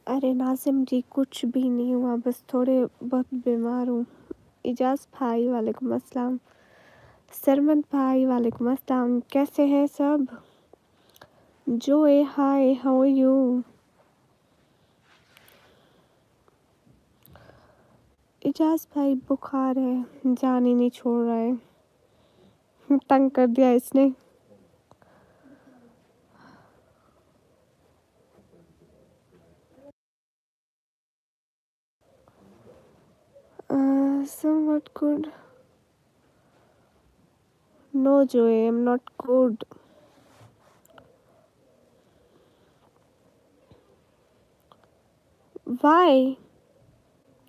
अरे नाज़िम जी, कुछ भी नहीं हुआ, बस थोड़े बहुत बीमार हूँ। इजाज़ भाई वालेकुम अस्सलाम। सरमद भाई वालेकुम अस्सलाम। कैसे हैं सब? जोए हाय, हाउ आर यू? इजाज़ भाई बुखार है, जान ही नहीं छोड़ रहा है। तंग कर दिया इसने। Somewhat good. No, Joey, I'm not good. Why?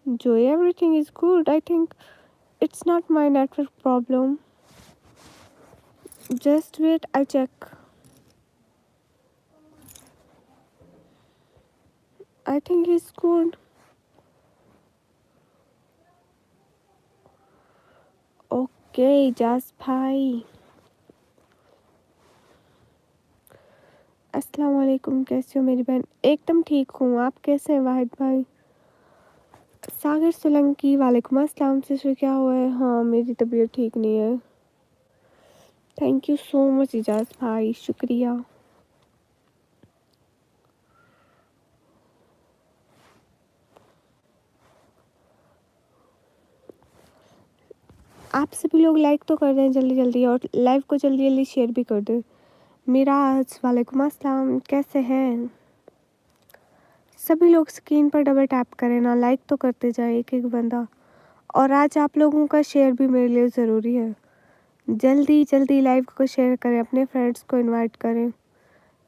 Joey, everything is good. I think it's not my network problem. Just wait, I'll check. I think he's good. Okay Ejaz भाई, अस्सलाम वालेकुम। कैसे हो मेरी बहन? एकदम ठीक हूँ, आप कैसे हैं वाहिद भाई? सागर सोलंकी वालेकुम अस्सलाम। सिस्टर क्या हुआ है? हाँ, मेरी तबीयत ठीक नहीं है। Thank you so much Ejaz भाई, शुक्रिया। आप सभी लोग लाइक तो कर दें जल्दी जल्दी, और लाइव को जल्दी जल्दी शेयर भी कर दें। मिराज वालेकुम अस्सलाम, कैसे हैं सभी लोग? स्क्रीन पर डबल टैप करें ना, लाइक तो करते जाए एक एक बंदा। और आज आप लोगों का शेयर भी मेरे लिए ज़रूरी है। जल्दी जल्दी लाइव को शेयर करें, अपने फ्रेंड्स को इनवाइट करें।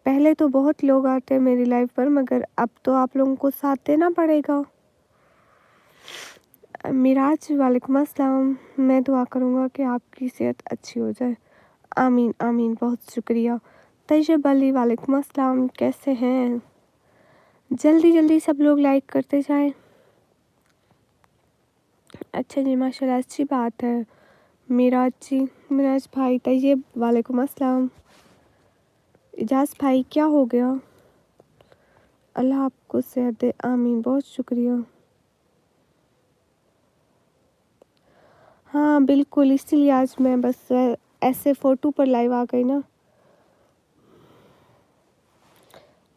पहले तो बहुत लोग आते हैं मेरी लाइव पर, मगर अब तो आप लोगों को साथ देना पड़ेगा। मिराज वालेकुम अस्सलाम। मैं दुआ करूँगा कि आपकी सेहत अच्छी हो जाए। आमीन आमीन, बहुत शुक्रिया। तैयब अली वालेकुम अस्सलाम, कैसे हैं? जल्दी जल्दी सब लोग लाइक करते जाएं। अच्छा जी, माशाल्लाह, अच्छी बात है। मिराज जी, मिराज भाई, तैयब वालेकुम अस्सलाम। इजाज़ भाई, क्या हो गया? अल्लाह आपको सेहत दे, आमीन, बहुत शुक्रिया। हाँ बिल्कुल, इसीलिए आज मैं बस ऐसे फ़ोटो पर लाइव आ गई ना,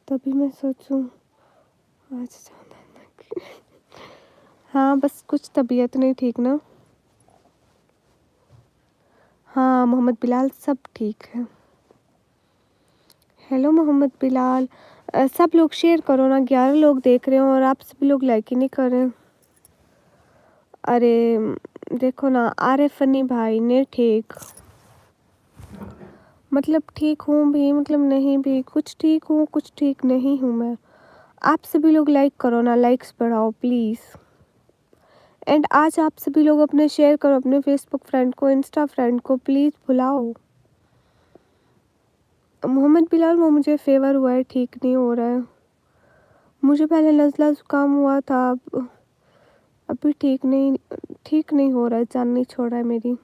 तभी मैं सोचूं आज ज़्यादा। हाँ बस कुछ तबीयत नहीं ठीक ना। हाँ मोहम्मद बिलाल, सब ठीक है। हेलो मोहम्मद बिलाल। सब लोग शेयर करो ना, 11 लोग देख रहे हो और आप सभी लोग लाइक ही नहीं कर रहे। अरे देखो ना, आरे फनी भाई ने ठीक, मतलब ठीक हूँ भी, मतलब नहीं भी, कुछ ठीक हूँ कुछ ठीक नहीं हूँ मैं। आप सभी लोग लाइक करो ना, लाइक्स बढ़ाओ प्लीज़। एंड आज आप सभी लोग अपने शेयर करो, अपने फेसबुक फ्रेंड को, इंस्टा फ्रेंड को प्लीज़ बुलाओ। मोहम्मद बिलाल, वो मुझे फेवर हुआ है, ठीक नहीं हो रहा है। मुझे पहले नज़ला ज़ुकाम हुआ था, अब अभी ठीक नहीं हो रहा है, जान नहीं छोड़ रहा है मेरी।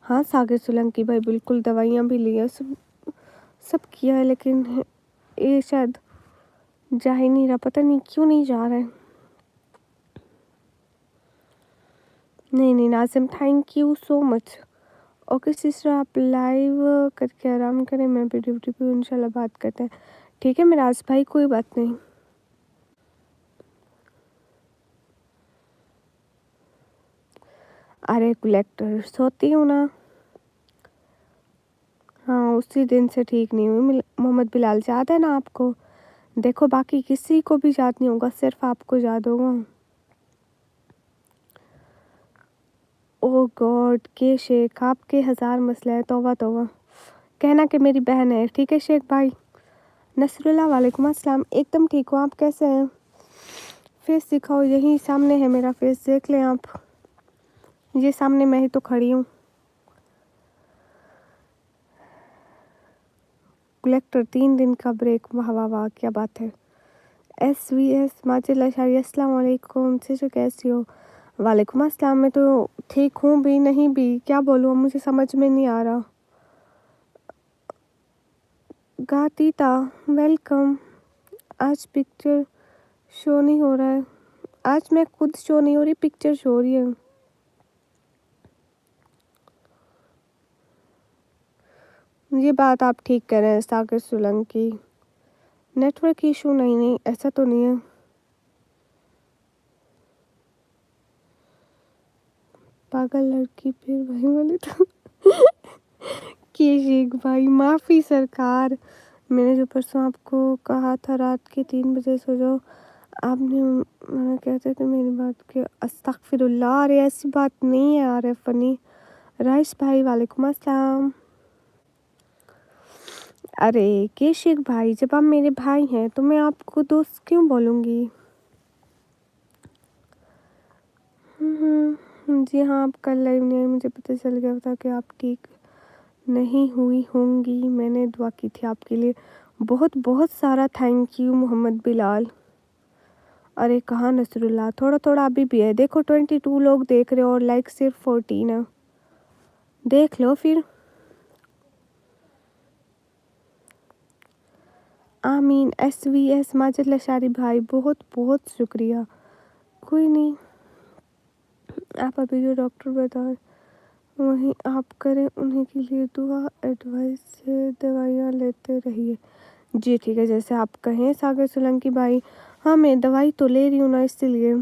हाँ सागर सोलंकी भाई, बिल्कुल दवाइयाँ भी ली है, सब किया है, लेकिन ये शायद जा ही नहीं रहा, पता नहीं क्यों नहीं जा रहा है। नहीं Nazim, thank you so much. Okay sister, आप लाइव करके आराम करें, मैं भी ड्यूटी पे इंशाल्लाह बात करते हैं। ठीक है मिराज भाई, कोई बात नहीं। अरे कलेक्टर, सोती हूँ ना। हाँ उसी दिन से ठीक नहीं हुई। मोहम्मद बिलाल याद है ना आपको? देखो बाकी किसी को भी याद नहीं होगा, सिर्फ आपको याद होगा। ओह गॉड, के शेख, आपके 1000 मसले हैं, तौबा तौबा। कहना कि मेरी बहन है, ठीक है शेख भाई। नसरुल्लाह वालेकुम अस्सलाम, एकदम ठीक हो, आप कैसे हैं? फेस दिखाओ, यही सामने है मेरा फेस, देख लें आप, ये सामने मैं ही तो खड़ी हूँ। कलेक्टर 3 दिन का ब्रेक, वाह वाह वाह, क्या बात है। SVS माजिद लशारी, अस्सलाम वालेकुम। सिस्टर कैसी हो? वालेकुम अस्सलाम। मैं तो ठीक हूँ भी नहीं भी, क्या बोलूँ, मुझे समझ में नहीं आ रहा। गातीता वेलकम। आज पिक्चर शो नहीं हो रहा है। आज मैं खुद शो नहीं हो रही, पिक्चर शो हो रही है। ये बात आप ठीक कह रहे हैं सागर सोलंकी। नेटवर्क इशू नहीं, ऐसा तो नहीं है। पागल लड़की फिर वही वाली तो के शेख भाई, माफ़ी सरकार। मैंने जो परसों आपको कहा था रात के 3 बजे सो जाओ, आपने मैंने कहते थे मेरी बात के अस्तगफिरुल्लाह। अरे ऐसी बात नहीं है यार, फनी। राइस भाई वालेकुम अस्सलाम। अरे के शेख भाई, जब आप मेरे भाई हैं तो मैं आपको दोस्त क्यों बोलूँगी? जी हाँ, आप कल लाइव नहीं आए, मुझे पता चल गया था कि आप ठीक नहीं हुई होंगी। मैंने दुआ की थी आपके लिए। बहुत बहुत सारा थैंक यू मोहम्मद बिलाल। अरे कहाँ नसरुल्लाह, थोड़ा थोड़ा अभी भी है। देखो 22 लोग देख रहे हो और लाइक सिर्फ 14 है। देख लो फिर। आमीन। SVS माजिद लशारी भाई, बहुत बहुत शुक्रिया। कोई नहीं, आप अभी जो डॉक्टर बताए वहीं आप करें, उन्हीं के लिए दुआ एडवाइस से दवाइयाँ लेते रहिए। जी ठीक है, जैसे आप कहें सागर सोलंकी भाई। हाँ मैं दवाई तो ले रही हूँ ना, इसलिए।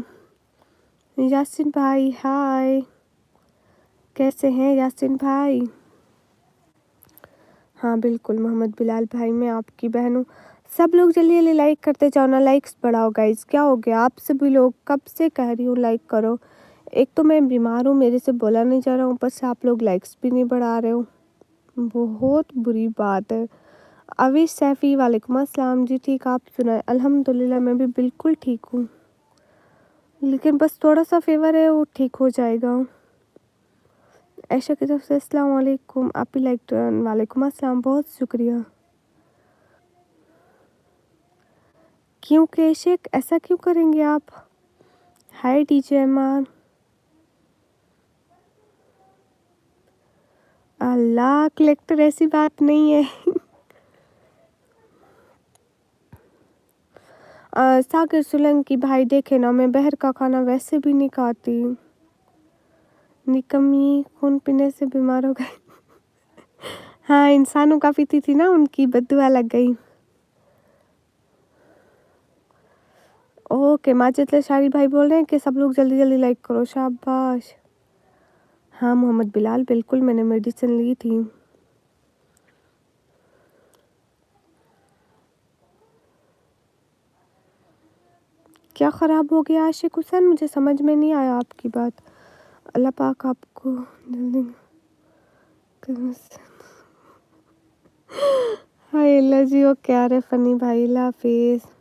यासिन भाई हाय, कैसे हैं यासिन भाई? हाँ बिल्कुल मोहम्मद बिलाल भाई, मैं आपकी बहन हूँ। सब लोग जल्दी जल्दी लाइक करते जाओ ना, लाइक्स बढ़ाओ गाइज। क्या हो गया आप सभी लोग, कब से कह रही हूँ लाइक करो। एक तो मैं बीमार हूँ, मेरे से बोला नहीं जा रहा हूँ, ऊपर से आप लोग लाइक्स भी नहीं बढ़ा रहे हो। बहुत बुरी बात है। अवीश सैफ़ी वालेकुम अस्सलाम। जी ठीक, आप सुनाए? अल्हम्दुलिल्लाह मैं भी बिल्कुल ठीक हूँ, लेकिन बस थोड़ा सा फीवर है, वो ठीक हो जाएगा। ऐशा की तरफ से अस्सलाम वालेकुम। आप भी लाइक वालेकुम अस्सलाम, बहुत शुक्रिया। क्यों केशिक, ऐसा क्यों करेंगे आप? हाय डीजे एमआर। अल्लाह कलेक्टर, ऐसी बात नहीं है। सागर सोलंकी भाई देखे ना, मैं बाहर का खाना वैसे भी नहीं खाती। निकम्मी, खून पीने से बीमार हो गई। हाँ इंसानों का पीती थी ना, उनकी बद्दुआ लग गई। ओके माजिद लशारी भाई बोल रहे हैं कि सब लोग जल्दी जल्दी लाइक करो, शाबाश। हाँ मोहम्मद बिलाल, बिल्कुल मैंने मेडिसिन ली थी। क्या ख़राब हो गया आशिक हुसैन, मुझे समझ में नहीं आया आपकी बात। अल्लाह पाक आपको जल्दी हाय अल्लाह जी, वो क्या रे फनी भाई, अल्लाह हाफिज़।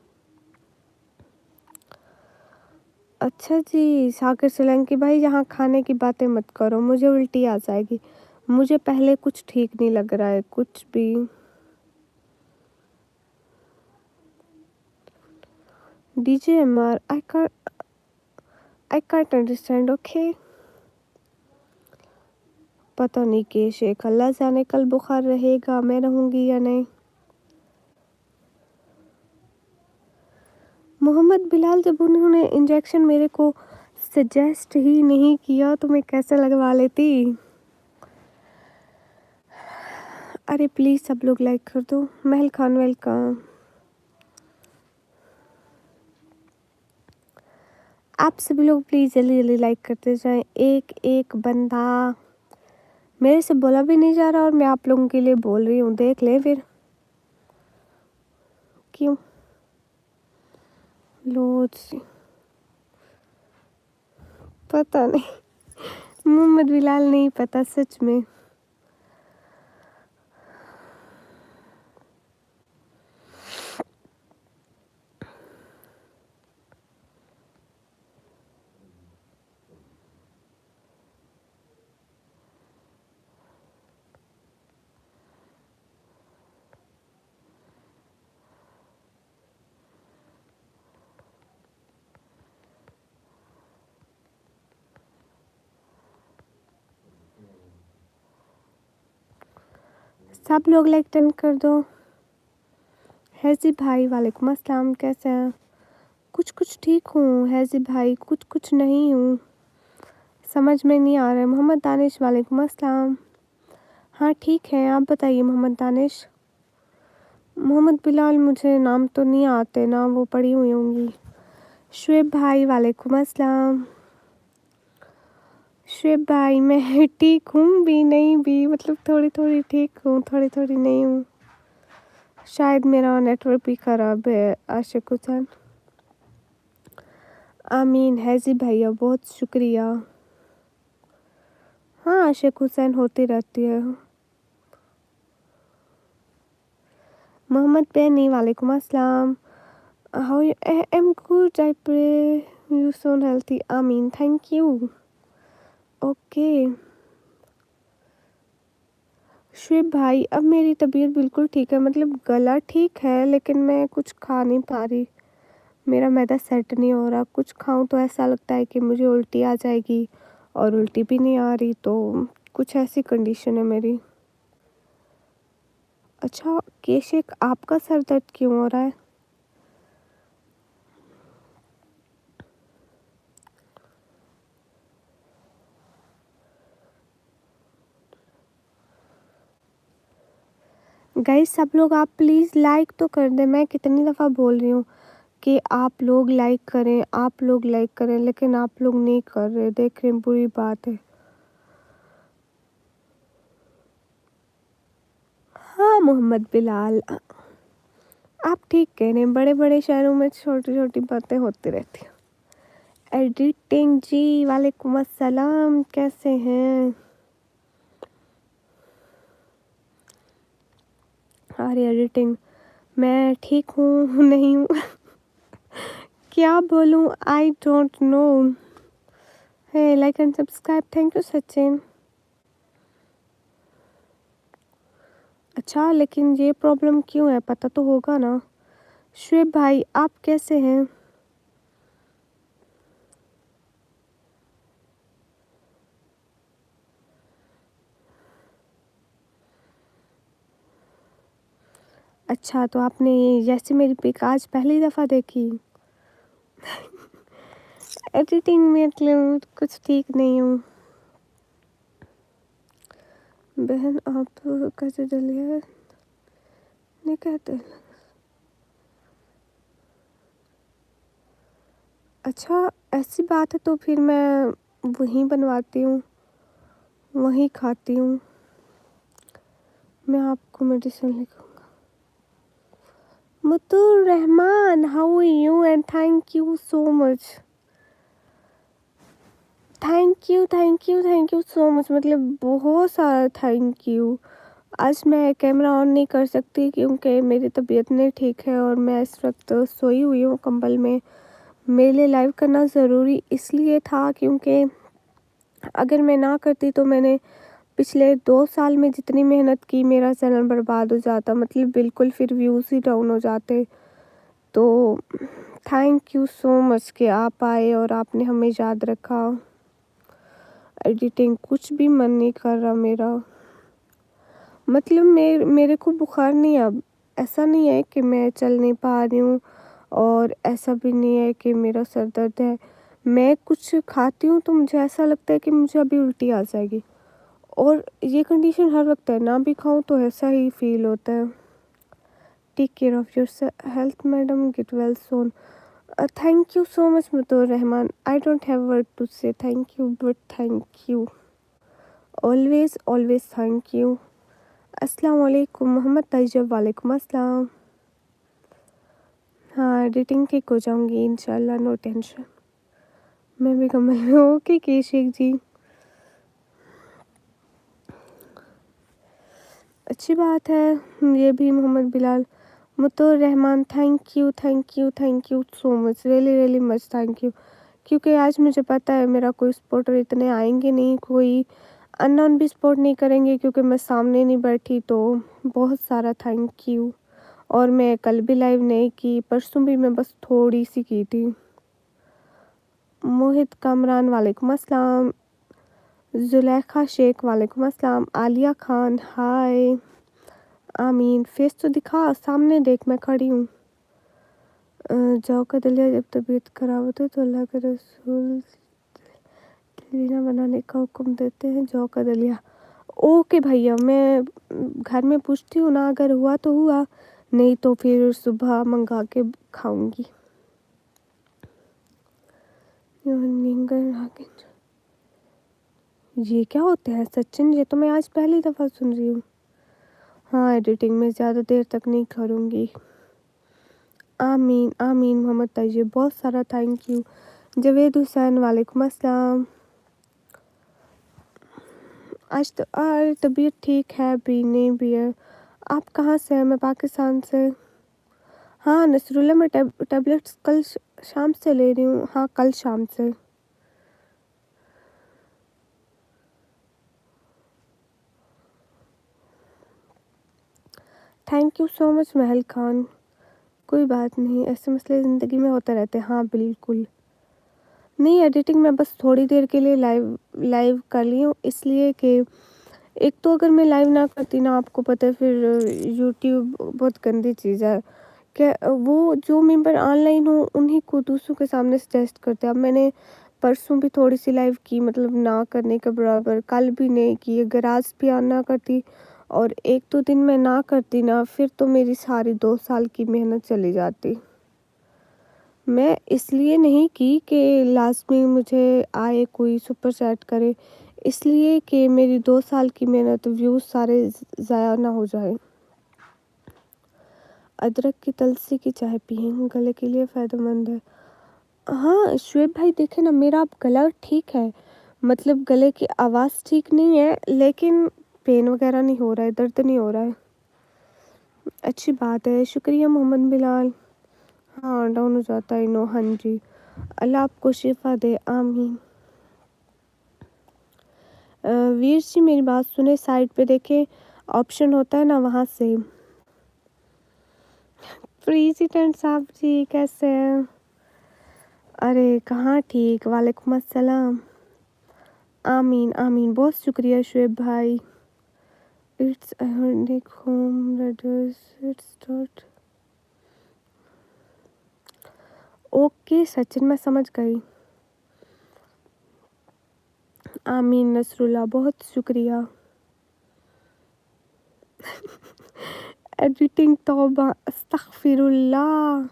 अच्छा जी सागर सोलंकी भाई, यहाँ खाने की बातें मत करो, मुझे उल्टी आ जाएगी। मुझे पहले कुछ ठीक नहीं लग रहा है, कुछ भी। DJ MR, I can't understand. Okay पता नहीं कि शेख, अल्लाह जाने कल बुखार रहेगा, मैं रहूँगी या नहीं। मोहम्मद बिलाल, जब उन्होंने इंजेक्शन मेरे को सजेस्ट ही नहीं किया तो मैं कैसे लगवा लेती। अरे प्लीज़ सब लोग लाइक कर दो। महल खान वेलकम। आप सभी लोग प्लीज़ जल्दी जल्दी लाइक करते जाएं। एक एक बंदा, मेरे से बोला भी नहीं जा रहा और मैं आप लोगों के लिए बोल रही हूँ, देख लें फिर। क्यों लोज, पता नहीं। मोहम्मद बिलाल नहीं पता सच में। सब लोग लाइक डन कर दो। हैजी भाई वालेकुम अस्सलाम, कैसे हैं? कुछ कुछ ठीक हूँ हैज़ी भाई, कुछ कुछ नहीं हूँ, समझ में नहीं आ रहा है। मोहम्मद दानिश वालेकुम अस्सलाम। हाँ ठीक है, आप बताइए मोहम्मद दानिश। मोहम्मद बिलाल मुझे नाम तो नहीं आते ना, वो पढ़ी हुई होंगी। शुएब भाई वालेकुम अस्सलाम। शुएब भाई मैं ठीक हूँ भी नहीं भी, मतलब थोड़ी थोड़ी ठीक हूँ, थोड़ी थोड़ी नहीं हूँ। शायद मेरा नेटवर्क भी ख़राब है। आशिक हुसैन आमीन। हैज़ी भैया बहुत शुक्रिया। हाँ आशिक हुसैन होती रहती है। मोहम्मद बैनी वालेकुम अस्सलाम। How you? I am good, I pray you soon healthy. आमीन, थैंक यू। ओके शुएब भाई, अब मेरी तबीयत बिल्कुल ठीक है, मतलब गला ठीक है लेकिन मैं कुछ खा नहीं पा रही, मेरा मैदा सेट नहीं हो रहा। कुछ खाऊं तो ऐसा लगता है कि मुझे उल्टी आ जाएगी और उल्टी भी नहीं आ रही, तो कुछ ऐसी कंडीशन है मेरी। अच्छा केशिक, आपका सर दर्द क्यों हो रहा है? गाइस सब लोग आप प्लीज़ लाइक तो कर दें। मैं कितनी दफ़ा बोल रही हूँ कि आप लोग लाइक करें, आप लोग लाइक करें, लेकिन आप लोग नहीं कर रहे। देख रहे हैं, बुरी बात है। हाँ मोहम्मद बिलाल, आप ठीक कह रहे हैं, बड़े बड़े शहरों में छोटी छोटी बातें होती रहती हैं। एडिटिंग जी वालेकुम अस्सलाम, कैसे हैं? अरे एडिटिंग, मैं ठीक हूँ नहीं हूँ क्या बोलूँ, आई डोंट नो। है like and subscribe, thank you Sachin. अच्छा लेकिन ये प्रॉब्लम क्यों है, पता तो होगा ना। शुएब भाई आप कैसे हैं? अच्छा तो आपने जैसे मेरी पिक आज पहली दफ़ा देखी। एडिटिंग में मतलब कुछ ठीक नहीं हूँ। बहन आप तो कैसे डली है नहीं कहते। अच्छा ऐसी बात है तो फिर मैं वहीं बनवाती हूँ, वहीं खाती हूँ। मैं आपको मेडिसिन लिखूँगा। Mutur Rahman, how are you and thank you so much. Thank you so much, मतलब बहुत सारा थैंक यू। आज मैं कैमरा ऑन नहीं कर सकती क्योंकि मेरी तबीयत नहीं ठीक है और मैं इस वक्त सोई हुई हूँ कंबल में। मेरे लिए लाइव करना ज़रूरी इसलिए था क्योंकि अगर मैं ना करती तो मैंने पिछले 2 साल में जितनी मेहनत की, मेरा चैनल बर्बाद हो जाता, मतलब बिल्कुल फिर व्यूज़ ही डाउन हो जाते। तो थैंक यू सो मच कि आप आए और आपने हमें याद रखा। एडिटिंग कुछ भी मन नहीं कर रहा मेरा, मतलब मेरे को बुखार नहीं है अब। ऐसा नहीं है कि मैं चल नहीं पा रही हूँ और ऐसा भी नहीं है कि मेरा सर दर्द है। मैं कुछ खाती हूँ तो मुझे ऐसा लगता है कि मुझे अभी उल्टी आ जाएगी, और ये कंडीशन हर वक्त है, ना भी खाऊं तो ऐसा ही फील होता है। Take care of your health madam, get well soon. Thank you so much Mutur Rahman. I don't have word to say thank you, but thank you always always, thank you. अस्सलाम वालेकुम मोहम्मद तैयब, वालेकुम अस्सलाम। हाँ एडिटिंग ठीक हो जाऊंगी इंशाल्लाह, नो टेंशन। मैं भी कमल में। ओके केशिक जी, अच्छी बात है। ये भी Mohammad Bilal. Mutur Rahman, thank you so much, really really much thank you. क्योंकि आज मुझे पता है मेरा कोई सपोर्टर इतने आएंगे नहीं, कोई अननोन भी सपोर्ट नहीं करेंगे क्योंकि मैं सामने नहीं बैठी, तो बहुत सारा थैंक यू। और मैं कल भी लाइव नहीं की, परसों भी मैं बस थोड़ी सी की थी। मोहित कामरान वालेकुम अस्सलाम। जुलेखा शेख वालेकुम अस्सलाम। आलिया खान हाय। आमीन, फेस तो दिखा, सामने देख मैं खड़ी हूँ। जौ का दलिया जब तबीयत खराब होती है तो अल्लाह के रसूल दलीना बनाने का हुक्म देते हैं। जौ का दलिया, ओके भैया, मैं घर में पूछती हूँ ना, अगर हुआ तो हुआ, नहीं तो फिर सुबह मंगा के खाऊंगी। ये क्या होता है सचिन? ये तो मैं आज पहली दफ़ा सुन रही हूँ। हाँ, एडिटिंग में ज़्यादा देर तक नहीं करूँगी। आमीन आमीन। मोहम्मद तैयब, बहुत सारा थैंक यू। जवेद हुसैन, वालेकुम अस्सलाम। आज तो तबीयत ठीक है भी नहीं भी है। आप कहाँ से हैं? मैं पाकिस्तान से। हाँ नसरुल्ला, मैं टैबलेट्स कल शाम से ले रही हूँ। हाँ कल शाम से। थैंक यू सो मच महल खान। कोई बात नहीं, ऐसे मसले ज़िंदगी में होते रहते हैं। हाँ बिल्कुल। नहीं, एडिटिंग में बस थोड़ी देर के लिए लाइव कर ली हूँ, इसलिए कि एक तो अगर मैं लाइव ना करती ना, आपको पता है फिर यूट्यूब बहुत गंदी चीज़ है। क्या वो जो मेंबर ऑनलाइन हो उन्हीं को दूसरों के सामने सजेस्ट करते हैं। अब मैंने परसों भी थोड़ी सी लाइव की, मतलब ना करने के बराबर। कल भी नहीं की, अगर आज भी ऑन ना करती और एक दो दिन में ना करती ना, फिर तो मेरी सारी 2 साल की मेहनत चली जाती। मैं इसलिए नहीं की कि लाज़मी मुझे आए कोई सुपर चैट करे, इसलिए कि मेरी 2 साल की मेहनत व्यूज़ सारे ज़ाया ना हो जाए। अदरक की तुलसी की चाय पिएं, गले के लिए फ़ायदेमंद है। हाँ शुएब भाई, देखे ना, मेरा अब गला ठीक है, मतलब गले की आवाज़ ठीक नहीं है, लेकिन पेन वगैरह नहीं हो रहा है, दर्द नहीं हो रहा है। अच्छी बात है, शुक्रिया मोहम्मद बिलाल। हाँ डाउन हो जाता है नो। हाँ जी, अल्लाह आपको शिफा दे, आमीन। वीर जी मेरी बात सुने, साइड पे देखे ऑप्शन होता है ना, वहाँ से। प्रेसिडेंट साहब जी कैसे हैं? अरे कहाँ ठीक, वालेकुम अस्सलाम। आमीन आमीन, बहुत शुक्रिया शुएब भाई। It's ironic home readers it's dot. Okay Sachin, मैं समझ गई। आमीन नसरुल्ला, बहुत शुक्रिया। एडिटिंग तौबा अस्तगफिरुल्लाह।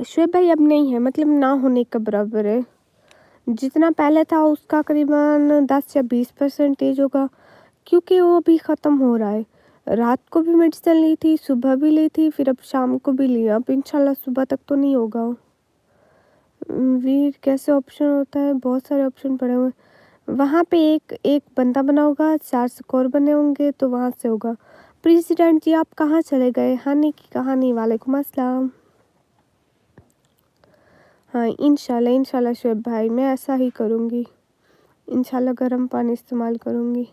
शुएब भाई अब नहीं है, मतलब ना होने के बराबर है। जितना पहले था उसका करीबन 10 या 20% होगा, क्योंकि वो अभी ख़त्म हो रहा है। रात को भी मेडिसिन ली थी, सुबह भी ली थी, फिर अब शाम को भी लिया। अब इंशाल्लाह सुबह तक तो नहीं होगा। वीर कैसे ऑप्शन होता है? बहुत सारे ऑप्शन पड़े हुए वहाँ पे। एक बंदा बना होगा, 4 स्कोर बने होंगे, तो वहाँ से होगा। प्रेसिडेंट जी आप कहाँ चले गए? हानि की कहानी, वालेकुम अस्सलाम। हाँ इंशाल्लाह इंशाल्लाह शुएब भाई, मैं ऐसा ही करूँगी। इंशाल्लाह गर्म पानी इस्तेमाल करूँगी।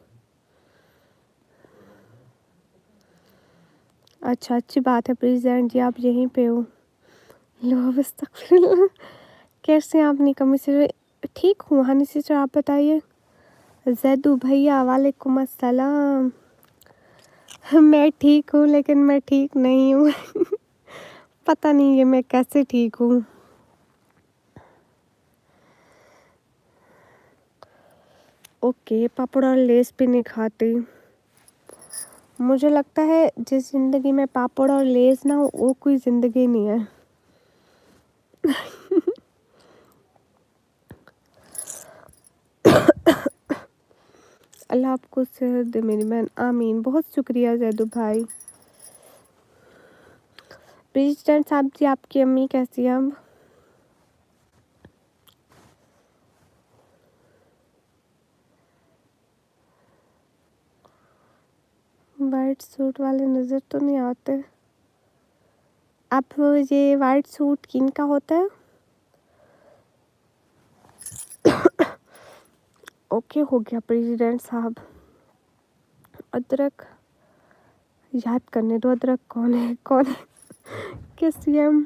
अच्छा, अच्छी बात है प्रेसिडेंट जी, आप यहीं पे हो। लो अस्तगफिरुल्लाह। कैसे हैं आप निकम्मी से? ठीक हूँ हनी सिस्टर, आप बताइए। जैदू भैया, वालेकुम अस्सलाम। मैं ठीक हूँ, लेकिन मैं ठीक नहीं हूँ। पता नहीं ये मैं कैसे ठीक हूँ। ओके, पापड़ और लेस भी नहीं खाती। मुझे लगता है जिस ज़िंदगी में पापड़ और लेस ना हो, वो कोई ज़िंदगी नहीं है। अल्लाह आपको सेहत दे मेरी बहन, आमीन। बहुत शुक्रिया जैदू भाई। प्रेसिडेंट साहब जी आपकी अम्मी कैसी है अब? वाइट सूट वाले नज़र तो नहीं आते। आप ये वाइट सूट किन का होता है? ओके हो गया प्रेसिडेंट साहब। अदरक याद करने दो, अदरक कौन है कौन है? किस सीएम?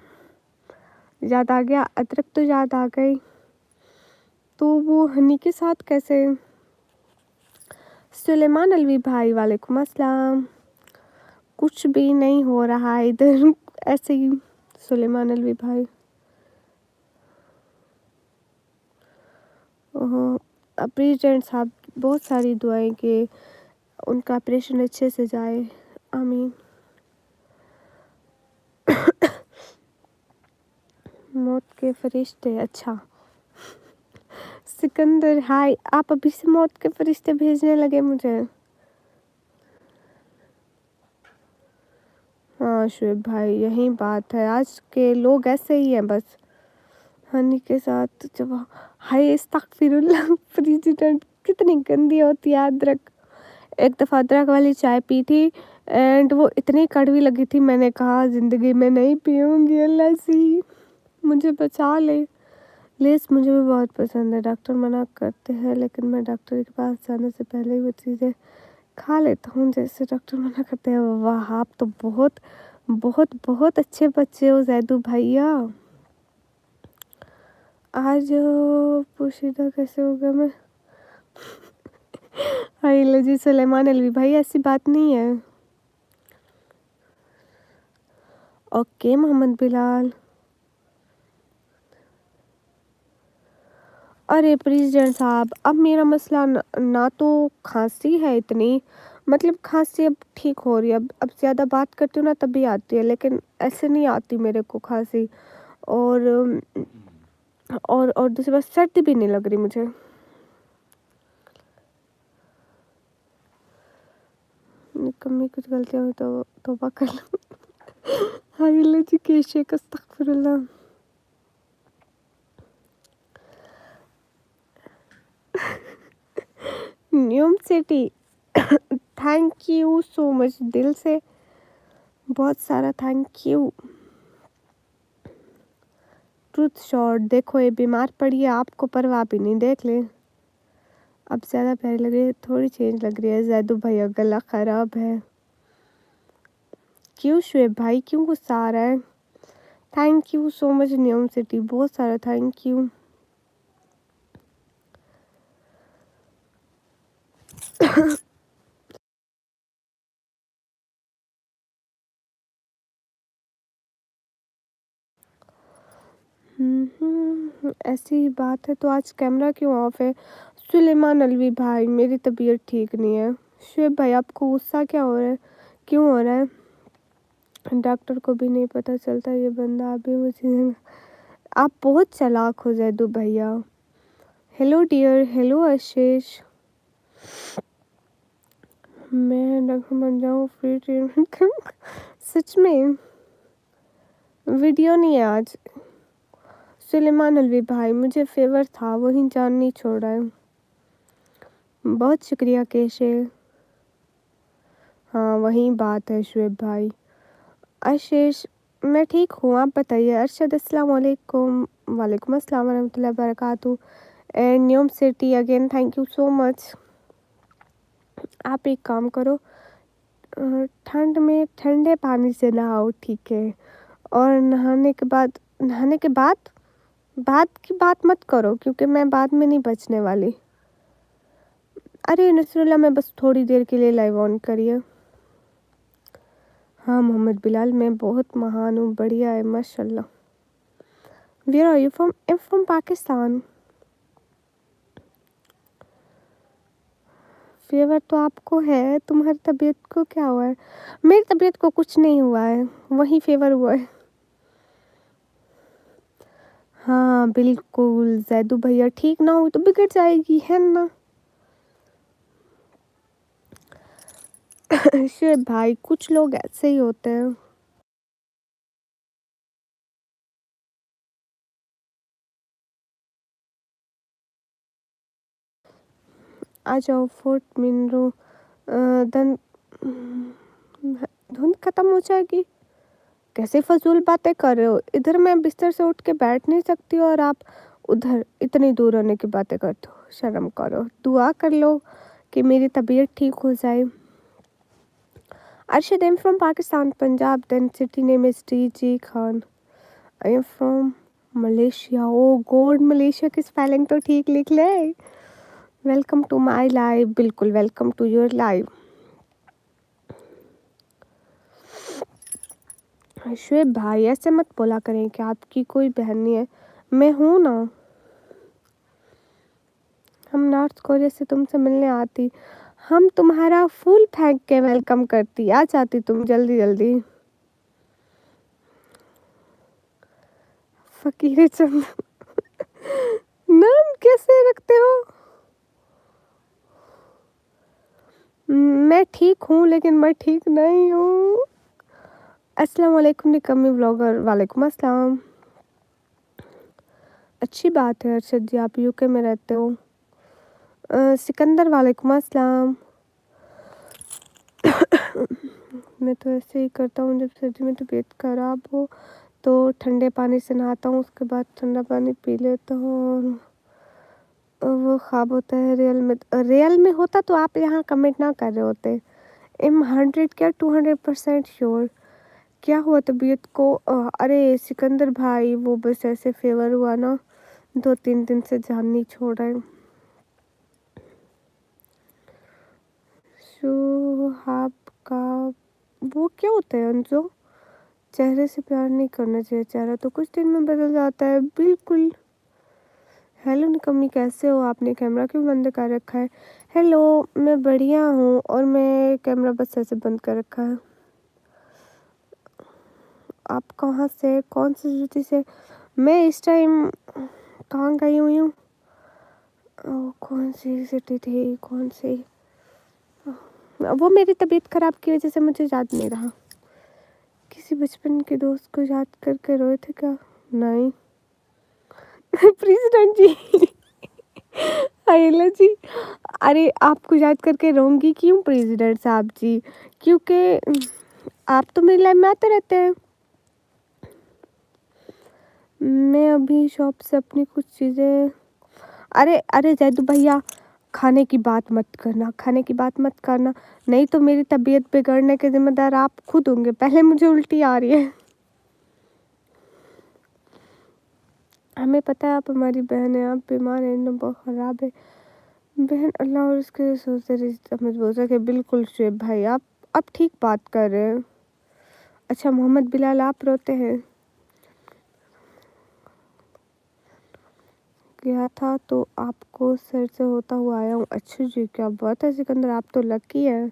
याद आ गया, अदरक तो याद आ गई। तो वो हनी के साथ कैसे? सुलेमान अलवी भाई, वालेकुम अस्सलाम। कुछ भी नहीं हो रहा है इधर। ऐसे ही सुलेमान अलवी भाई। प्रेसिडेंट साहब बहुत सारी दुआएं कि उनका ऑपरेशन अच्छे से जाए, आमीन। मौत के फरिश्ते, अच्छा सिकंदर हाय, आप अभी से मौत के फरिश्ते भेजने लगे मुझे। हाँ शुएब भाई, यही बात है, आज के लोग ऐसे ही हैं बस। हनी के साथ जब हाय अस्तगफिरुल्लाह, प्रेसिडेंट कितनी गंदी होती है अदरक। एक दफ़ा अदरक वाली चाय पी थी एंड वो इतनी कड़वी लगी थी, मैंने कहा ज़िंदगी में नहीं पीऊँगी, अल्लाह सी मुझे बचा ले। लेस मुझे भी बहुत पसंद है, डॉक्टर मना करते हैं लेकिन मैं डॉक्टर के पास जाने से पहले ही वो चीज़ें खा लेता हूँ जैसे डॉक्टर मना करते हैं। वाह, आप तो बहुत बहुत बहुत अच्छे बच्चे हो जैदू भैया। आज पोशीदा कैसे हो गया मैं। हाय लजी सुलेमान अलवी भाई, ऐसी बात नहीं है। ओके मोहम्मद बिलाल। अरे प्रेसिडेंट साहब, अब मेरा मसला ना तो खांसी है इतनी, मतलब खांसी अब ठीक हो रही है, अब ज़्यादा बात करती हूँ ना तभी आती है, लेकिन ऐसे नहीं आती मेरे को खांसी। और दूसरी बात, सर्दी भी नहीं लग रही मुझे। कमी कुछ गलतियाँ हुई तो तौबा कर लो। हाय लजी के शेख, अस्तगफिरुल्लाह। न्यूम city, thank you so much, दिल से बहुत सारा थैंक यू। ट्रूथ शॉट, देखो ये बीमार पड़ी है, आपको परवाह भी नहीं, देख ले अब ज़्यादा प्यारी लग रही है, थोड़ी चेंज लग रही है। जैदू भैया गला ख़राब है। क्यों शुएब भाई, क्यों गुस्सा आ रहा है। Thank you so much न्यूम city, बहुत सारा थैंक यू। ऐसी बात है तो आज कैमरा क्यों ऑफ है। सुलेमान अलवी भाई, मेरी तबीयत ठीक नहीं है। शुएब भाई, आपको गुस्सा क्या हो रहा है, क्यों हो रहा है। डॉक्टर को भी नहीं पता चलता ये बंदा अभी मुझे। आप बहुत चालाक हो जैदू भैया। हेलो डियर, हेलो आशीष। मैं डॉक्टर बन जाऊँ, फ्री ट्रीटमेंट करूँ। सच में वीडियो नहीं है आज। सुलेमान अलवी भाई, मुझे फेवर था, वही जान नहीं छोड़ा है। बहुत शुक्रिया केशे। हाँ वही बात है शुएब भाई। आशीष, मैं ठीक हूँ, आप बताइए। अरशद, अस्सलाम वालेकुम। वालेकुम अस्सलाम वरहमतुल्लाहि वबरकातुहू। एंड न्यूम city again, thank you so much. आप एक काम करो, ठंड में ठंडे पानी से नहाओ, ठीक है। और नहाने के बाद की बात मत करो, क्योंकि मैं बाद में नहीं बचने वाली। अरे नसरुल्लाह, मैं बस थोड़ी देर के लिए लाइव ऑन करिए। हाँ मोहम्मद बिलाल, मैं बहुत महान हूँ, बढ़िया है माशाल्लाह। Where are you from. I am from Pakistan. Fever तो आपको है, तुम्हारी तबीयत को क्या हुआ है। मेरी तबीयत को कुछ नहीं हुआ है, वही फीवर हुआ है। हाँ बिल्कुल जैदू भैया, ठीक ना हो तो बिगड़ जाएगी, है ना। शुएब भाई, कुछ लोग ऐसे ही होते हैं। आ जाओ फोर्ट मिनरो, धन धुंध खत्म हो जाएगी। कैसे फजूल बातें कर रहे हो, इधर मैं बिस्तर से उठ के बैठ नहीं सकती और आप उधर इतनी दूर होने की बातें करते हो। शर्म करो, दुआ कर लो कि मेरी तबीयत ठीक हो जाए। Arshad, I'm from Pakistan, Punjab, then city name is TG Khan. I am from Malaysia. Oh God, Malaysia की स्पेलिंग तो ठीक लिख ले। वेलकम टू माई लाइव, बिल्कुल welcome to your live. Shoaib भाई ऐसे मत बोला करें कि आपकी कोई बहन नहीं है, मैं हूँ ना। हम नॉर्थ कोरिया से तुमसे मिलने आती, हम तुम्हारा फूल फेंक के वेलकम करती, आ जाती तुम जल्दी जल्दी। फकीर चंद नाम कैसे रखते हो? मैं ठीक हूँ लेकिन मैं ठीक नहीं हूँ। अस्सलाम वालेकुम निकम्मी व्लॉगर। वालेकुम अस्सलाम। अच्छी बात है अरशद जी, आप यूके में रहते हो। सिकंदर वालेकुम अस्सलाम। मैं तो ऐसे ही करता हूँ, जब सर्दी में तबीयत खराब हो तो ठंडे पानी से नहाता हूँ, उसके बाद ठंडा पानी पी लेता हूँ और वो ख्वाब होता है। रियल में होता तो आप यहाँ कमेंट ना कर रहे होते। एम 100 क्या 200% श्योर। क्या हुआ तबीयत को? अरे सिकंदर भाई, वो बस ऐसे फेवर हुआ ना, 2-3 दिन से जान नहीं छोड़ रहा है। सुहाब का वो क्या होता है अंजो? चेहरे से प्यार नहीं करना चाहिए, चेहरा तो कुछ दिन में बदल जाता है। बिल्कुल। हेलो निकम्मी, कैसे हो? आपने कैमरा क्यों बंद कर रखा है? हेलो, मैं बढ़िया हूँ और मैं कैमरा बस ऐसे बंद कर रखा है। आप कहाँ से, कौन सी सिटी से? मैं इस टाइम कहाँ गई हुई हूँ? कौन सी सिटी थी, कौन सी? वो मेरी तबीयत ख़राब की वजह से मुझे याद नहीं रहा। किसी बचपन के दोस्त को याद करके रोए थे क्या? नहीं। प्रेसिडेंट जी। आयला जी, अरे आपको याद करके रोऊंगी क्यों प्रेसिडेंट साहब जी? क्योंकि आप तो मेरी लाइफ में आते रहते हैं। मैं अभी शॉप से अपनी कुछ चीज़ें, अरे अरे जैदू भैया, खाने की बात मत करना, खाने की बात मत करना, नहीं तो मेरी तबीयत बिगड़ने के ज़िम्मेदार आप खुद होंगे। पहले मुझे उल्टी आ रही है। हमें पता है आप हमारी बहन है, आप बीमार हैं, एकदम बहुत ख़राब है बहन। अल्लाह और उसके सोचते हमें बोल सके। बिल्कुल शुएब भाई, आप ठीक बात कर रहे हैं। अच्छा मोहम्मद बिलाल, आप रोते हैं? गया था तो आपको सर से होता हुआ आया हूँ। अच्छा जी, क्या बात है सिकंदर, आप तो लकी है।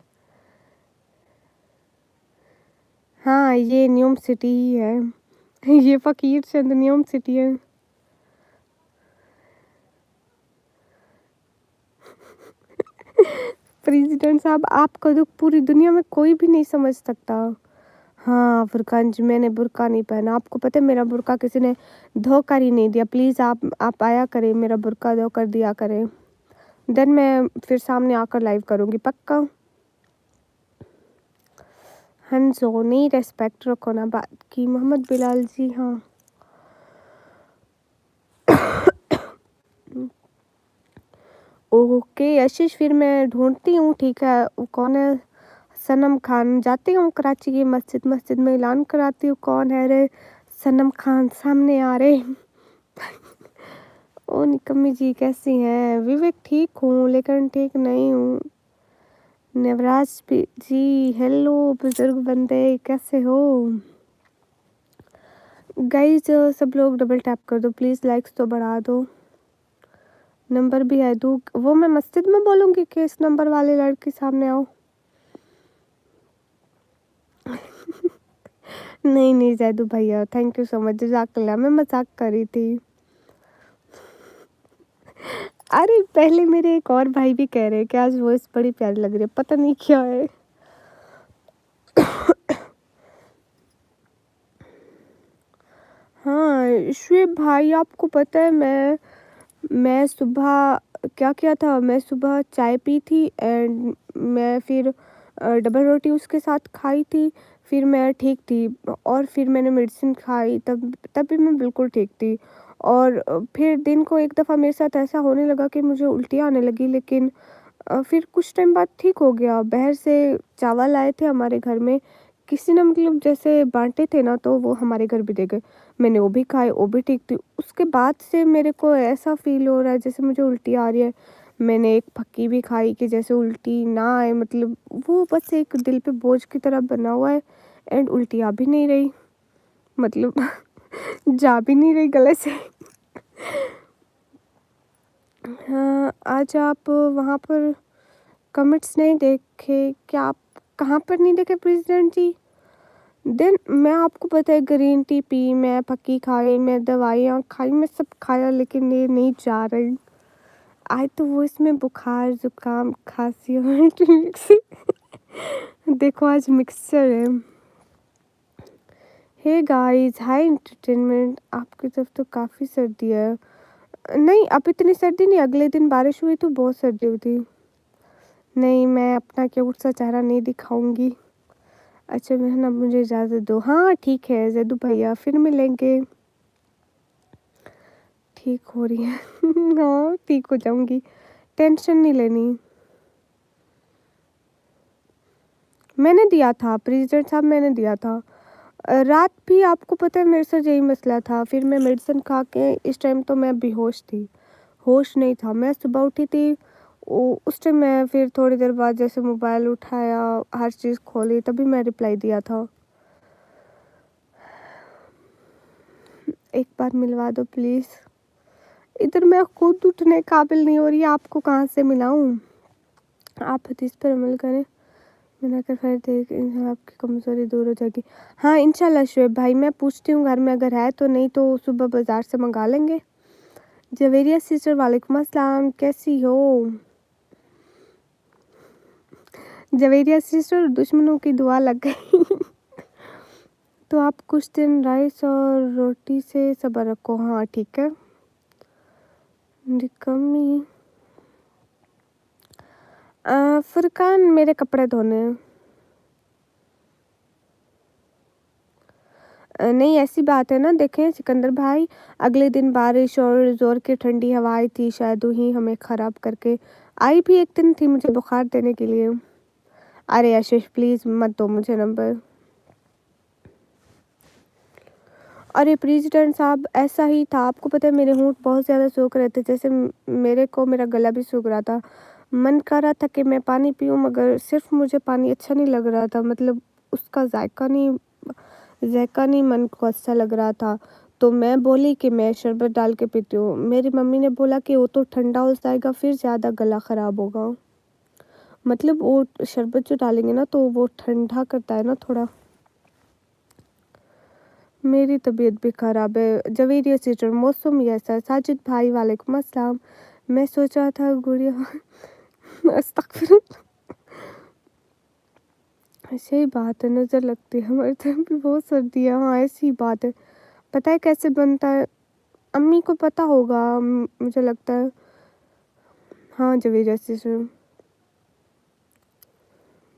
हाँ ये न्यूम सिटी ही है। ये फकीर चंद न्यूम सिटी है। प्रेसिडेंट साहब, आपका दुख पूरी दुनिया में कोई भी नहीं समझ सकता। हाँ फुरकान जी, मैंने बुर्का नहीं पहना। आपको पता है मेरा बुर्का किसी ने धोकर ही नहीं दिया। प्लीज़ आप आया करें, मेरा बुर्का धोकर दिया करें, देन मैं फिर सामने आकर लाइव करूँगी पक्का। हंसो नहीं, रेस्पेक्ट रखो ना बात की। मोहम्मद बिलाल जी, हाँ ओके आशीष, फिर मैं ढूंढती हूँ, ठीक है। वो कौन है? सनम खान। जाती हूँ कराची की मस्जिद में ऐलान कराती हूँ, कौन है रे? सनम खान सामने आ रहे। ओ निकम्मी जी कैसी हैं? विवेक, ठीक हूँ लेकिन ठीक नहीं हूँ। नवराज जी, हेलो बुजुर्ग बंदे, कैसे हो? गाइज सब लोग डबल टैप कर दो प्लीज़, लाइक्स तो बढ़ा दो। नंबर भी है दूँ? वो मैं मस्जिद में बोलूँगी कि इस नंबर वाले लड़की सामने आओ? नहीं नहीं जैदू भैया, थैंक यू सो मच, जज़ाकल्लाह, मैं मजाक कर रही थी। अरे पहले मेरे एक और भाई भी कह रहे हैं कि आज वॉइस बड़ी प्यारी लग रही है, पता नहीं क्या है। हाँ शुएब भाई, आपको पता है मैं सुबह क्या किया था? मैं सुबह चाय पी थी एंड मैं फिर डबल रोटी उसके साथ खाई थी, फिर मैं ठीक थी और फिर मैंने मेडिसिन खाई, तब भी मैं बिल्कुल ठीक थी। और फिर दिन को एक दफ़ा मेरे साथ ऐसा होने लगा कि मुझे उल्टी आने लगी, लेकिन फिर कुछ टाइम बाद ठीक हो गया। बाहर से चावल आए थे हमारे घर में, किसी ने मतलब जैसे बांटे थे ना, तो वो हमारे घर भी दे गए। मैंने वो भी खाए, वो भी ठीक थी। उसके बाद से मेरे को ऐसा फ़ील हो रहा है जैसे मुझे उल्टी आ रही है। मैंने एक फक्की भी खाई कि जैसे उल्टी ना आए, मतलब वो बस एक दिल पे बोझ की तरह बना हुआ है एंड उल्टी आ भी नहीं रही। मतलब जा भी नहीं रही गले से। हाँ, आज आप वहाँ पर कमेंट्स नहीं देखे क्या? आप कहाँ पर नहीं देखे प्रेसिडेंट जी? देन मैं आपको पता है ग्रीन टी पी, मैं पक्की खाई, मैं दवाइयाँ खाई, मैं सब खाया, लेकिन ये नहीं जा रही। आए तो वो इसमें बुखार जुकाम खांसी और देखो आज मिक्सचर है। हे गाइस, हाय एंटरटेनमेंट, आपकी तरफ तो काफ़ी सर्दी है। नहीं, अब इतनी सर्दी नहीं, अगले दिन बारिश हुई तो बहुत सर्दी हुई थी। नहीं, मैं अपना क्यूट सा चेहरा नहीं दिखाऊंगी। अच्छा बहन, अब मुझे इजाज़त दो। हाँ ठीक है जदू भैया, फिर मिलेंगे। ठीक हो रही है हाँ ठीक हो जाऊंगी, टेंशन नहीं लेनी। मैंने दिया था प्रेसिडेंट साहब, मैंने दिया था। रात भी आपको पता है मेरे साथ यही मसला था। फिर मैं मेडिसिन खा के, इस टाइम तो मैं बेहोश थी, होश नहीं था। मैं सुबह उठी थी, उस टाइम मैं फिर थोड़ी देर बाद जैसे मोबाइल उठाया, हर चीज़ खोली, तभी मैं रिप्लाई दिया था। एक बार मिलवा दो प्लीज़। इधर मैं खुद उठने काबिल नहीं हो रही, आपको कहाँ से मिलाऊं? आप हदीस पर अमल करें, बिना कर खैर देख, इंशाल्लाह आपकी कमज़ोरी दूर हो जाएगी। हाँ इंशाल्लाह शुएब भाई, मैं पूछती हूँ घर में अगर है तो, नहीं तो सुबह बाज़ार से मंगा लेंगे। जवेरिया सिस्टर वालेकुम अस्सलाम, कैसी हो? जवेरिया सिस्टर, दुश्मनों की दुआ लग गई तो आप कुछ दिन राइस और रोटी से सब्र रखो। हाँ ठीक है। कमी फुरकान, मेरे कपड़े धोने हैं। नहीं ऐसी बात है ना, देखें सिकंदर भाई, अगले दिन बारिश और ज़ोर की ठंडी हवाएं थी, शायद वही हमें ख़राब करके आई भी। एक दिन थी मुझे बुखार देने के लिए। अरे आशीष प्लीज़ मत दो मुझे नंबर। अरे प्रेसिडेंट साहब ऐसा ही था, आपको पता है मेरे होंठ बहुत ज़्यादा सूख रहे थे, जैसे मेरे को मेरा गला भी सूख रहा था। मन कर रहा था कि मैं पानी पीऊँ, मगर सिर्फ मुझे पानी अच्छा नहीं लग रहा था, मतलब उसका जायका नहीं मन को अच्छा लग रहा था। तो मैं बोली कि मैं शरबत डाल के पीती हूँ। मेरी मम्मी ने बोला कि वो तो ठंडा हो जाएगा, फिर ज़्यादा गला ख़राब होगा। मतलब वो शरबत जो डालेंगे ना तो वो ठंडा करता है ना थोड़ा। मेरी तबीयत भी ख़राब है। जवेरिया सिस्टर, मौसम ही ऐसा है। साजिद भाई वालेकुम अस्सलाम। मैं सोच रहा था गुड़िया अस्तगफिरुल्लाह। ऐसे ही बात है, नज़र लगती है, हमारी तरफ भी बहुत सर्दी है। हाँ ऐसी ही बात है। पता है कैसे बनता है? अम्मी को पता होगा मुझे लगता है। हाँ जवेरिया सिस्टर,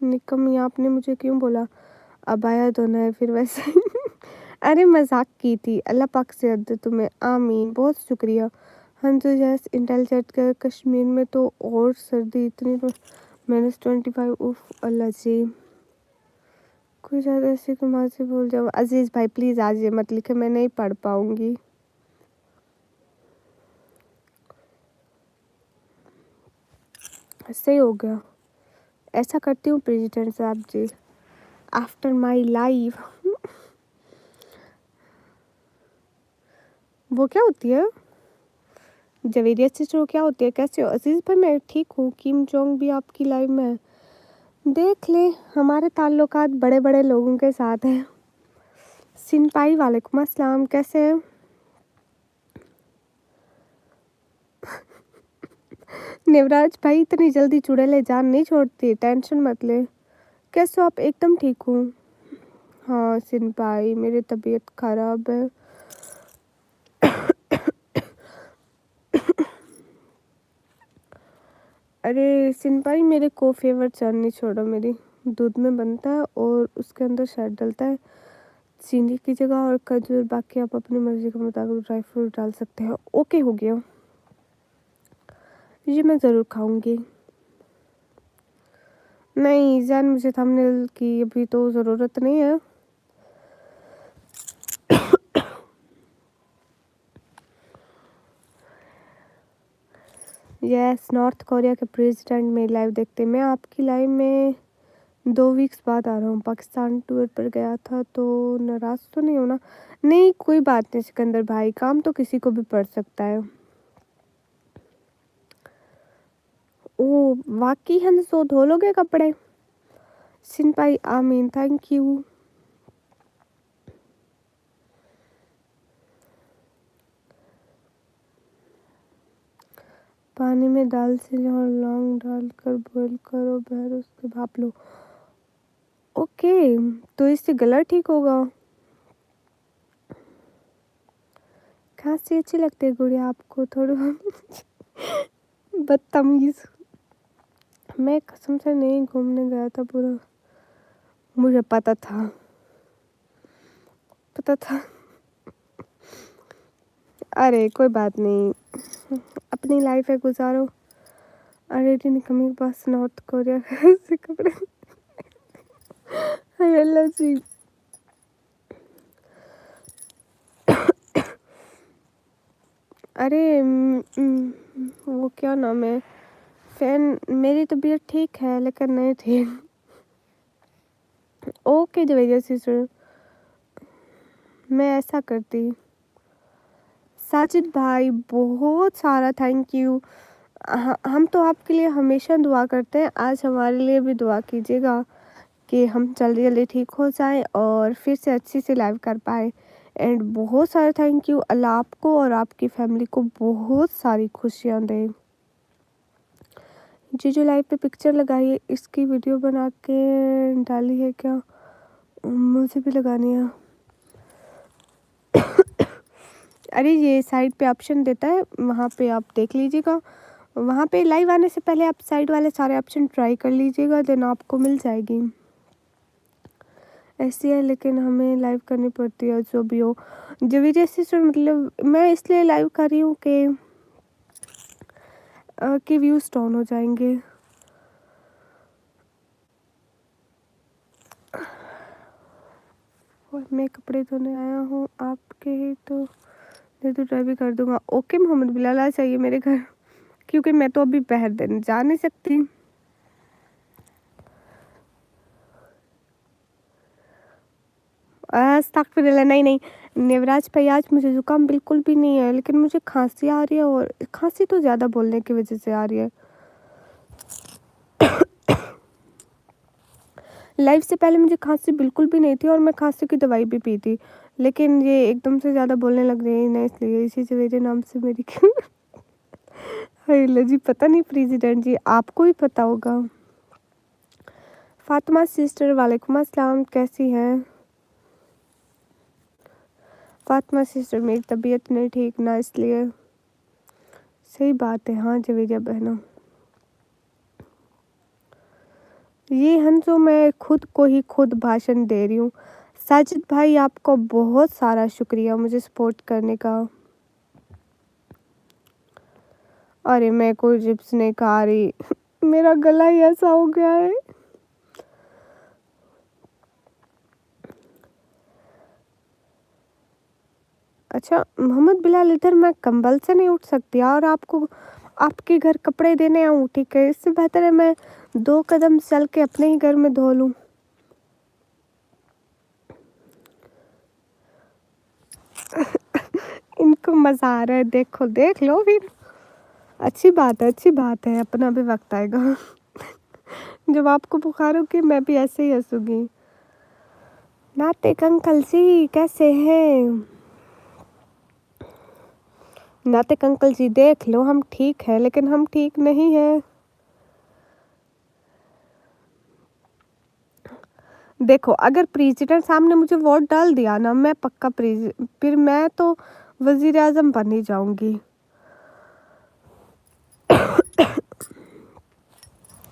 निकम्मी आपने मुझे क्यों बोला? अब आया धोना है फिर वैसे अरे मजाक की थी। अल्लाह पाक से दे तुम्हें, आमीन, बहुत शुक्रिया। हाँ तो जैसे इंटेलिजेंट का कश्मीर में तो और सर्दी इतनी, -25। उफ अल्लाह जी, कोई ज़्यादा ऐसी कमाल से बोल जाओ। अजीज़ भाई प्लीज़ आज ये मत लिखे, मैं नहीं पढ़ पाऊँगी। सही हो गया, ऐसा करती हूँ प्रेसिडेंट साहब जी, आफ्टर माई लाइफ वो क्या होती है? जवेरिया सिस्टर क्या होती है? कैसे हो अजीज़ भाई? मैं ठीक हूँ। किम जोंग भी आपकी लाइफ में है? देख ले, हमारे ताल्लुकात बड़े बड़े लोगों के साथ हैं। सिनपाई वालेकुम अस्सलाम, कैसे हैं? नेवराज भाई इतनी जल्दी चुड़ैलें जान नहीं छोड़ती, टेंशन मत ले। कैसे हो आप? एकदम ठीक हूँ। हाँ सिनपाई, मेरी तबीयत ख़राब है। अरे सिनपाई, मेरे को फेवरेट चाट नहीं छोड़ो मेरी। दूध में बनता है और उसके अंदर शहद डलता है चीनी की जगह, और खजूर। बाकी आप अपनी मर्ज़ी के मुताबिक ड्राई फ्रूट डाल सकते हैं। ओके हो गया, ये मैं ज़रूर खाऊंगी। नहीं जान, मुझे थंबनेल की अभी तो ज़रूरत नहीं है। यस, नॉर्थ कोरिया के प्रेसिडेंट मेरी लाइव देखते हैं। मैं आपकी लाइव में 2 वीक्स बाद आ रहा हूँ। पाकिस्तान टूर पर गया था, तो नाराज़ तो नहीं होना? नहीं, कोई बात नहीं सिकंदर भाई, काम तो किसी को भी पड़ सकता है। ओह! वाक़ई हंसो, धो लोगे कपड़े? सिन भाई आमीन, थैंक यू। पानी में दालचीनी और लौंग डालकर बॉईल करो, फिर उसके भाप लो। ओके, तो इससे गला ठीक होगा। खांसी अच्छी लगती है गुड़िया आपको? थोड़ा बदतमीज। मैं कसम से नहीं घूमने गया था पूरा, मुझे पता था, पता था। अरे कोई बात नहीं, अपनी लाइफ है, गुजारो। अरे निकम्मी के पास नॉर्थ कोरिया से कपड़े। हाय अल्लाह जी। अरे वो क्या नाम है, फैन, मेरी तबीयत ठीक है लेकिन नहीं थी। ओके जवेरिया सिस्टर, मैं ऐसा करती। साजिद भाई बहुत सारा थैंक यू। हम तो आपके लिए हमेशा दुआ करते हैं, आज हमारे लिए भी दुआ कीजिएगा कि हम जल्दी जल्दी ठीक हो जाएं और फिर से अच्छी से लाइव कर पाए। एंड बहुत सारा थैंक यू। अल्लाह आपको और आपकी फैमिली को बहुत सारी खुशियाँ दे। जो लाइव पे पिक्चर लगाई है, इसकी वीडियो बना के डाली है क्या? मुझे भी लगानी है। अरे ये साइड पे ऑप्शन देता है, वहाँ पे आप देख लीजिएगा। वहाँ पे लाइव आने से पहले आप साइड वाले सारे ऑप्शन ट्राई कर लीजिएगा, देन आपको मिल जाएगी। ऐसी है लेकिन हमें लाइव करनी पड़ती है जो भी हो। जो भी जैसे मतलब मैं इसलिए लाइव कर रही हूँ कि व्यूज़ डाउन हो जाएंगे। और मैं कपड़े धोने आया हूँ आपके ही, तो मैं तो ट्राई भी कर दूंगा। ओके मोहम्मद बिलाल आ चाहिए मेरे घर, क्योंकि मैं तो अभी बाहर दिन जा नहीं सकती। अस्तगफिरुल्लाह, नहीं नेवराज भाई, आज मुझे ज़ुकाम बिल्कुल भी नहीं है, लेकिन मुझे खांसी आ रही है, और खांसी तो ज़्यादा बोलने की वजह से आ रही है। लाइव से पहले मुझे खांसी बिल्कुल भी नहीं थी और मैं खांसी की दवाई भी पी थी, लेकिन ये एकदम से ज़्यादा बोलने लग रही है ना, इसलिए इसी से मेरे नाम से मेरी हाय जी, पता नहीं प्रेसिडेंट जी, आपको ही पता होगा। फातिमा सिस्टर वालेकुम अस्सलाम, कैसी हैं? फातिमा सिस्टर मेरी तबीयत नहीं ठीक ना, इसलिए। सही बात है, हाँ जवेरिया बहनों। ये हंसो, मैं खुद को ही खुद भाषण दे रही हूँ। साजिद भाई आपको बहुत सारा शुक्रिया मुझे सपोर्ट करने का। अरे मैं कोई चिप्स नहीं खा रही, मेरा गला ही ऐसा हो गया है। अच्छा मोहम्मद बिलाल, इधर मैं कंबल से नहीं उठ सकती और आपको आपके घर कपड़े देने आऊँ? ठीक है, इससे बेहतर है मैं 2 कदम चल के अपने ही घर में धो लूँ। इनको मज़ा आ रहा है, देखो देख लो फिर। अच्छी बात है, अच्छी बात है, अपना भी वक्त आएगा जब आपको बुखार होगी, मैं भी ऐसे ही हंसूंगी। नातिक अंकल जी कैसे हैं? नातिक अंकल जी देख लो, हम ठीक है लेकिन हम ठीक नहीं है। देखो अगर प्रेसिडेंट साहब ने मुझे वोट डाल दिया ना, मैं पक्का फिर मैं तो वजीर आजम बन ही जाऊंगी।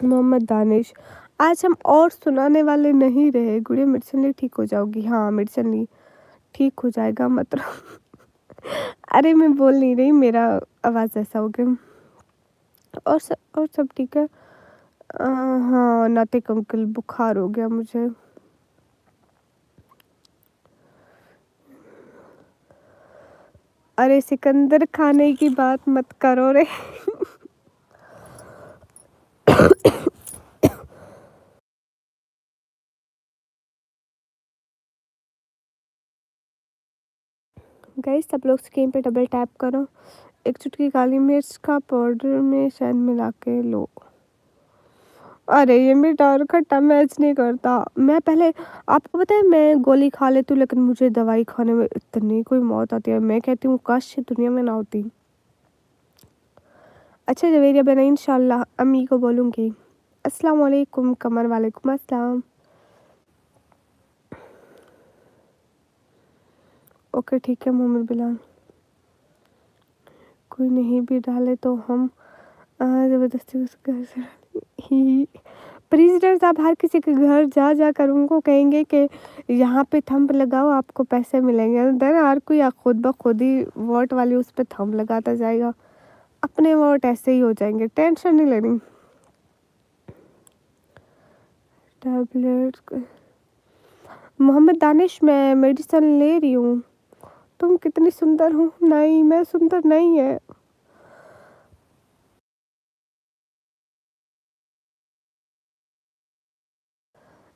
मोहम्मद दानिश, आज हम और सुनाने वाले नहीं रहे। गुड़िया मेडिसिनली ठीक हो जाओगी? हाँ मेडिसिनली ठीक हो जाएगा मतलब अरे मैं बोल नहीं रही, मेरा आवाज़ ऐसा हो गया। और सब ठीक है। हाँ नातिक अंकल, बुखार हो गया मुझे। अरे सिकंदर खाने की बात मत करो रे गाइस सब लोग स्क्रीन पे डबल टैप करो, एक चुटकी काली मिर्च का पाउडर में शहद मिला के लो। अरे ये मीठा और खट्टा मैच नहीं करता। मैं पहले, आपको पता है, मैं गोली खा लेती हूँ लेकिन मुझे दवाई खाने में इतनी कोई मौत आती है, मैं कहती हूँ काश ये दुनिया में ना होती। अच्छा जवेरिया बना इंशाल्लाह अम्मी को बोलूँगी। अस्सलाम वालेकुम कमर वालेकुम अस्सलाम। ओके ठीक है मोहम्मद बिलाल। कोई नहीं भी डाले तो हम ज़बरदस्ती उस घर से ही प्रेसिडेंट साहब हर किसी के घर जा जा कर उनको कहेंगे कि यहाँ पे थंब लगाओ आपको पैसे मिलेंगे। देन हर कोई खुद ब खुद ही वोट वाली उस पर थंब लगाता जाएगा, अपने वोट ऐसे ही हो जाएंगे, टेंशन नहीं लेनी। टैबलेट मोहम्मद दानिश मैं मेडिसिन ले रही हूँ। तुम कितनी सुंदर हो। नहीं मैं सुंदर नहीं है।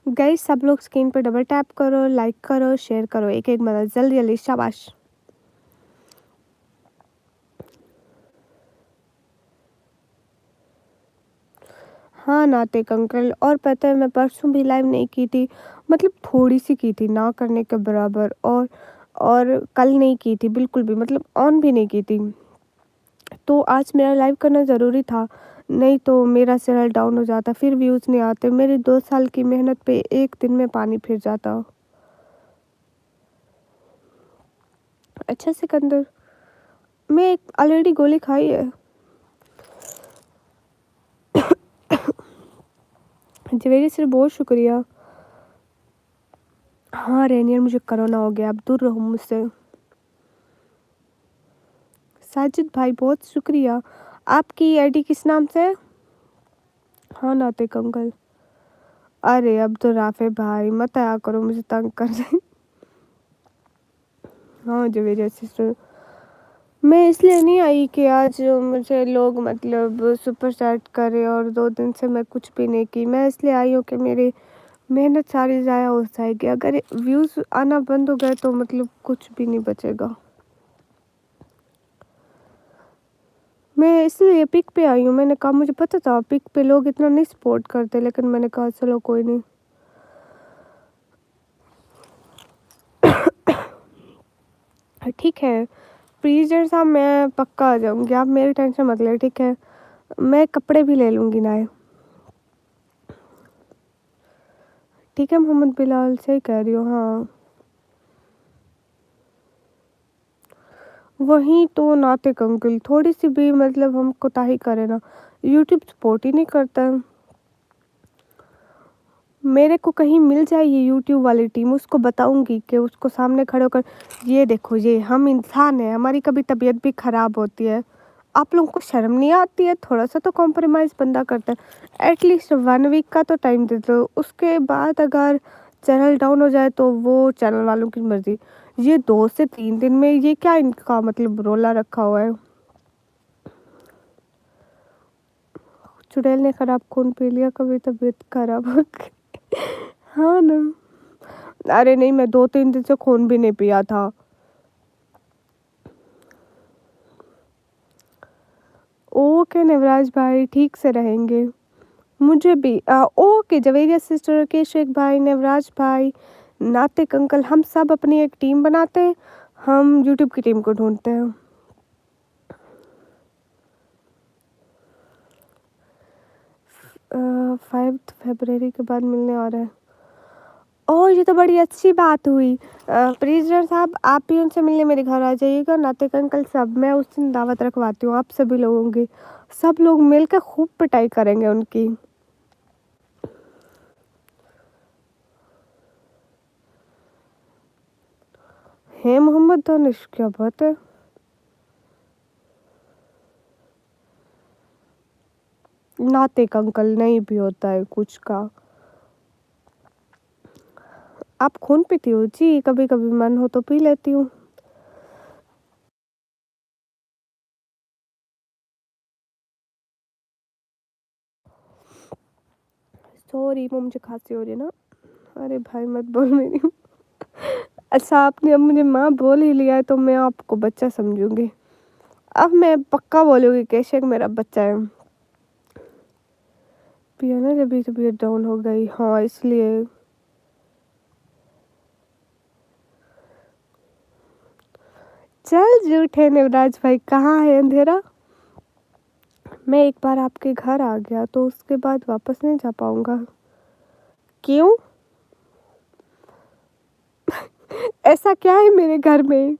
गाइस सब लोग स्क्रीन पर डबल टैप करो, लाइक करो, शेयर करो, एक एक मदद जल्दी जल्दी शाबाश। हाँ नातिक अंकल, और पता है मैं परसों भी लाइव नहीं की थी, मतलब थोड़ी सी की थी, ना करने के बराबर। और कल नहीं की थी बिल्कुल भी, मतलब ऑन भी नहीं की थी। तो आज मेरा लाइव करना ज़रूरी था, नहीं तो मेरा चैनल डाउन हो जाता, फिर व्यूज़ नहीं आते, मेरी 2 साल की मेहनत पे एक दिन में पानी फिर जाता। अच्छा सिकंदर, मैं एक ऑलरेडी गोली खाई है। जवेरी सर बहुत शुक्रिया। हाँ रेनियर मुझे कोरोना हो गया, अब दूर रहो मुझसे। साजिद भाई बहुत शुक्रिया। आपकी आईडी किस नाम से है? हाँ नातिक अंकल। अरे अब तो राफे भाई मत आया करो, मुझे तंग कर रहे। हाँ जवेरिया सिस्टर, मैं इसलिए नहीं आई कि आज मुझे लोग मतलब सुपर चैट करे, और 2 दिन से मैं कुछ भी नहीं की। मैं इसलिए आई हूँ कि मेरी मेहनत सारी ज़ाया हो जाएगी, अगर व्यूज़ आना बंद हो गए तो मतलब कुछ भी नहीं बचेगा। मैं इसलिए पिक पे आई हूँ, मैंने कहा मुझे पता था पिक पे लोग इतना नहीं सपोर्ट करते, लेकिन मैंने कहा चलो कोई नहीं। ठीक है प्लीज़ साहब, मैं पक्का आ जाऊँगी, आप मेरी टेंशन मत ले, ठीक है। मैं कपड़े भी ले लूँगी नए। ठीक है मोहम्मद बिलाल, सही कह रही हो। हाँ वही तो नातिक अंकल, थोड़ी सी भी मतलब हम कोताही करें ना, यूट्यूब सपोर्ट ही नहीं करता। मेरे को कहीं मिल जाए ये यूट्यूब वाली टीम, उसको बताऊंगी कि उसको सामने खड़े होकर, ये देखो ये हम इंसान हैं, हमारी कभी तबीयत भी ख़राब होती है, आप लोगों को शर्म नहीं आती है, थोड़ा सा तो कॉम्प्रोमाइज़ बंदा करता है, एटलीस्ट 1 वीक का तो टाइम दे दो, उसके बाद अगर चैनल डाउन हो जाए तो वो चैनल वालों की मर्ज़ी। ये 2 से 3 दिन में ये क्या इनका मतलब रोला रखा हुआ है। चुड़ैल ने खराब खून पी लिया, कभी तबीयत खराब हो गई। हाँ ना। अरे नहीं मैं 2-3 दिन से खून भी नहीं पिया था। ओके नवराज भाई, ठीक से रहेंगे। मुझे भी ओके जवेरिया सिस्टर के शेख भाई, नवराज भाई, नातिक अंकल, हम सब अपनी एक टीम बनाते हैं, हम यूट्यूब की टीम को ढूंढते हैं। 5 फरवरी के बाद मिलने आ रहा है। ओह ये तो बड़ी अच्छी बात हुई। प्रेसिडेंट साहब आप भी उनसे मिलने मेरे घर आ जाइएगा, नातिक अंकल सब, मैं उस दिन दावत रखवाती हूँ आप सभी लोगों की, सब लोग मिलकर खूब पिटाई करेंगे उनकी। है मोहम्मद दानिश, क्या बात है। नातिक अंकल नहीं भी होता है कुछ का। आप खून पीती हो जी? कभी कभी मन हो तो पी लेती हूँ। सॉरी वो मुझे खांसी हो रही है ना। अरे भाई मत बोल मेरी। अच्छा आपने अब मुझे माँ बोल ही लिया है तो मैं आपको बच्चा समझूंगी। अब मैं पक्का बोलूँगी कि शेख मेरा बच्चा है। पिया ना जब तबीयत डाउन हो गई, हाँ इसलिए। चल झूठे नवराज भाई, कहाँ है अंधेरा? मैं एक बार आपके घर आ गया तो उसके बाद वापस नहीं जा पाऊंगा। क्यों? ऐसा क्या है मेरे घर में?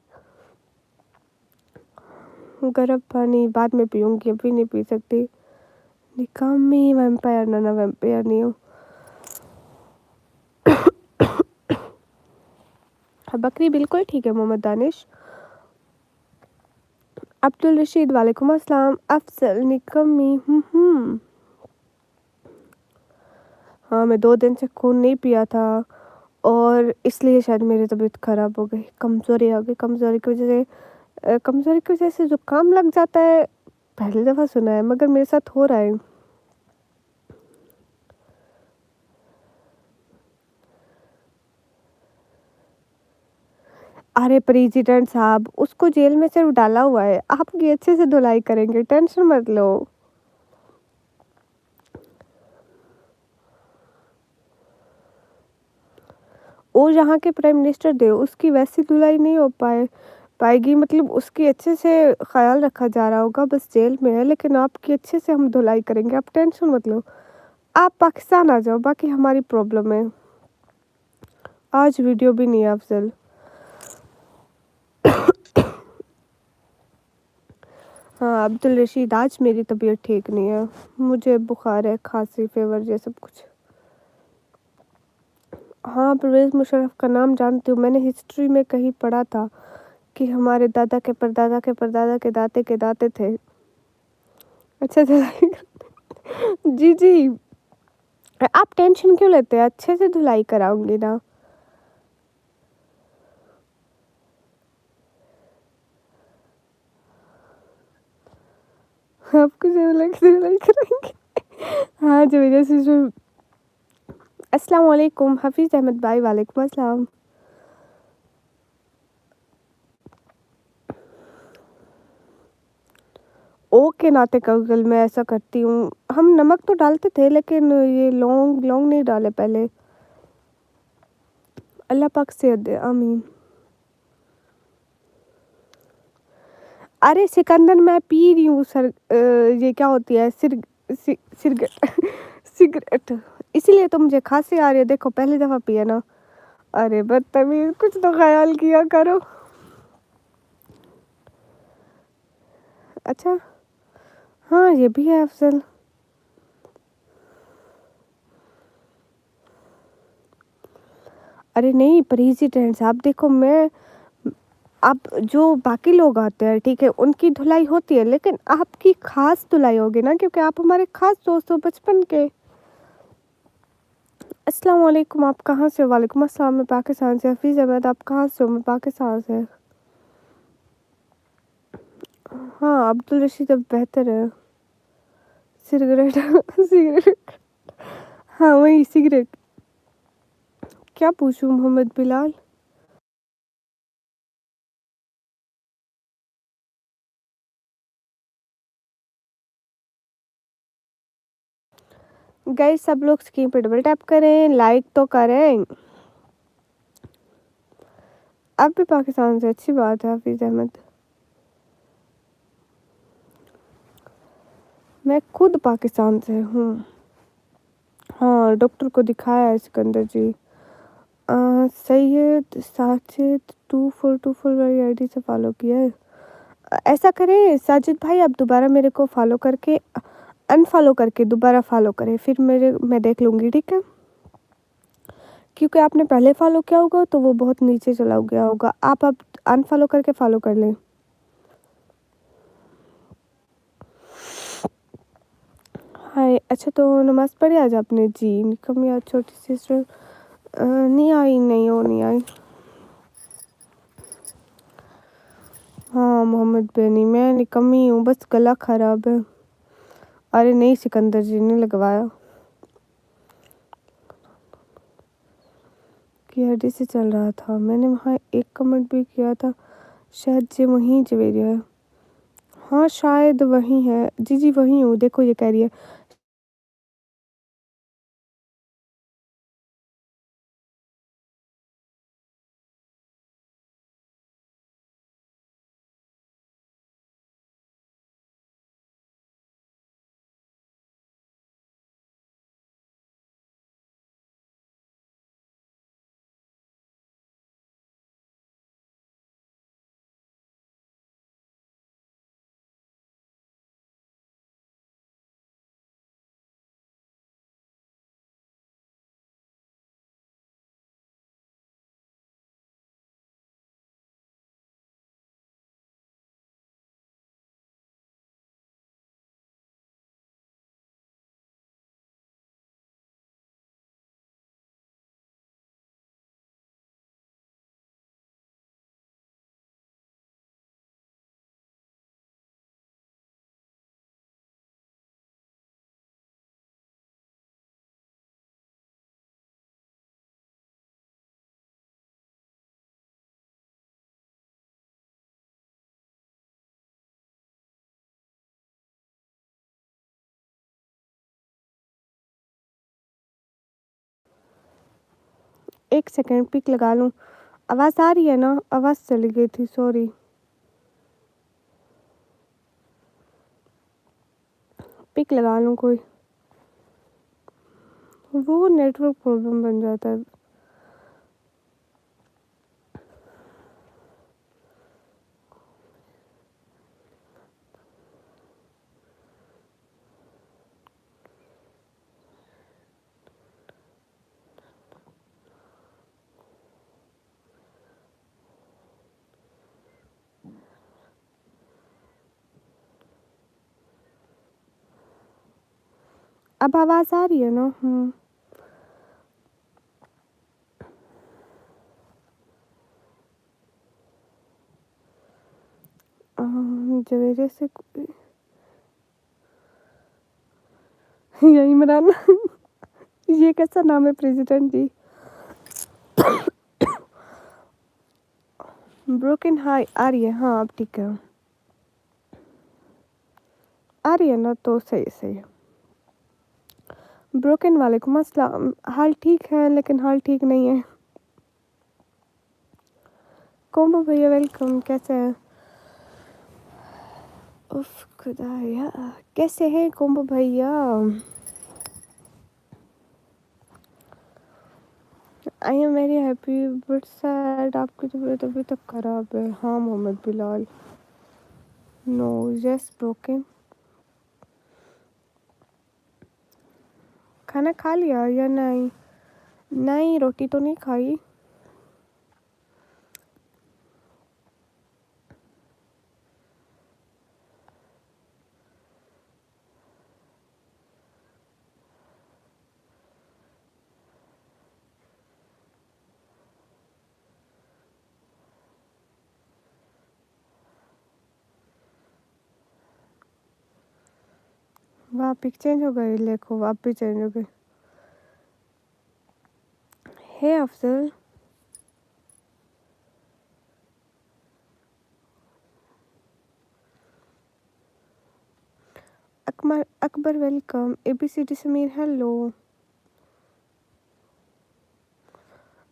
गर्म पानी बाद में पीऊंगी, अभी नहीं पी सकती। निकामी वैम्पायर ना वैम्पायर नहीं हूँ। बकरी बिल्कुल ठीक है मोहम्मद दानिश। अब्दुल रशीद वालेकुम अस्सलाम। अफसल निकम्मी हाँ मैं 2 दिन से खून नहीं पिया था और इसलिए शायद मेरी तबीयत ख़राब हो गई, कमज़ोरी आ गई। कमज़ोरी की वजह से जुकाम लग जाता है, पहली दफ़ा सुना है मगर मेरे साथ हो रहा है। अरे प्रेसिडेंट साहब उसको जेल में सिर्फ डाला हुआ है, आपकी अच्छे से धुलाई करेंगे, टेंशन मत लो। वो यहाँ के प्राइम मिनिस्टर थे, उसकी वैसी धुलाई नहीं हो पाएगी, मतलब उसकी अच्छे से ख्याल रखा जा रहा होगा, बस जेल में है, लेकिन आपकी अच्छे से हम धुलाई करेंगे, आप टेंशन मत लो। आप पाकिस्तान आ जाओ, बाकी हमारी प्रॉब्लम है। आज वीडियो भी नहीं है अफजल। हाँ अब्दुल रशीद आज मेरी तबीयत ठीक नहीं है, मुझे बुखार है, खांसी, फीवर ये सब कुछ। हाँ परवेज़ मुशर्रफ का नाम जानती हूँ, मैंने हिस्ट्री में कहीं पढ़ा था कि हमारे दादा के परदादा के परदादा के दाते थे। अच्छा धुलाई जी जी, आप टेंशन क्यों लेते हैं, अच्छे से धुलाई कराऊंगी ना। आपको धुलाई कराएंगे। हाँ जो वजह से जो अस्सलाम वालेकुम हफीज़ अहमद भाई, वालेकुम अस्सलाम। ओ के नाते कल मैं ऐसा करती हूँ, हम नमक तो डालते थे लेकिन ये लौंग लौंग नहीं डाले पहले। अल्लाह पाक सेहत दे, आमीन। अरे सिकंदर मैं पी रही हूँ सर, ये क्या होती है सिगरेट सिगरेट, इसीलिए तो मुझे खांसी आ रही है, देखो पहली दफ़ा पिया ना। अरे बदतमीज, कुछ तो ख्याल किया करो। अच्छा हाँ ये भी है अफजल। अरे नहीं प्रेसिडेंट साहब देखो, मैं अब जो बाकी लोग आते हैं ठीक है उनकी धुलाई होती है, लेकिन आपकी खास धुलाई होगी ना, क्योंकि आप हमारे खास दोस्त हो बचपन के। अस्सलाम वालेकुम, आप कहाँ से हो? वालेकुम अस्सलाम, मैं पाकिस्तान से। हफीज़ अहमद आप कहाँ से हो? मैं पाकिस्तान से। हाँ अब्दुल रशीद अब बेहतर है। सिगरेट सिगरेट, हाँ वही सिगरेट। क्या पूछूं मोहम्मद बिलाल? गाइस सब लोग स्क्रीन पे डबल टैप करें, लाइक तो करें। अब भी पाकिस्तान से, अच्छी बात है हफीज़ अहमद। मैं खुद पाकिस्तान से हूँ। हाँ डॉक्टर को दिखाया है सिकंदर जी। सैयद साजिद 2424 वाली आईडी से फॉलो किया है। ऐसा करें साजिद भाई, आप दोबारा मेरे को फॉलो करके अनफॉलो करके दोबारा फॉलो करें, फिर मैं देख लूँगी ठीक है, क्योंकि आपने पहले फॉलो किया होगा तो वो बहुत नीचे चला गया होगा। आप अब अनफॉलो करके फॉलो कर लें। हाय अच्छा तो नमाज़ पढ़ी आज आपने? जी निकम्मी, आज छोटी सिस्टर नहीं आई, नहीं वो नहीं आई। हाँ मोहम्मद बेनी, मैं निकम्मी हूँ, बस गला ख़राब है। अरे नहीं सिकंदर जी ने लगवाया। की हड्डी से चल रहा था। मैंने वहाँ एक कमेंट भी किया था, शायद ये वहीं जवेरिया है। हाँ शायद वहीं है। जी जी वहीं हूँ, देखो ये कह रही है। एक सेकेंड पिक लगा लूँ। आवाज़ आ रही है ना? आवाज़ चली गई थी, सॉरी। पिक लगा लूँ कोई, वो नेटवर्क प्रॉब्लम बन जाता है। अब आवाज़ आ रही है ना? जवेरे से यही इमरान ये कैसा नाम है प्रेसिडेंट जी? ब्रोकन हाई आ रही है? हाँ अब ठीक है, आ रही है ना? तो सही सही है। ब्रोकन वालेकुम अस्सलाम। हाल ठीक है लेकिन हाल ठीक नहीं है। कोम्बो भैया वेलकम, कैसे हैं? उफ खुदाया, कैसे हैं कोम्बो भैया? I am very happy but sad, आपकी तबीयत अभी तक खराब है। हाँ Mohammad Bilal. No yes broken. खाना खा लिया या नहीं? नहीं रोटी तो नहीं खाई। वाह पिक चेंज हो गई, देखो आप भी चेंज हो गए। Hey Afzal, Akbar welcome. ABCD Sameer hello.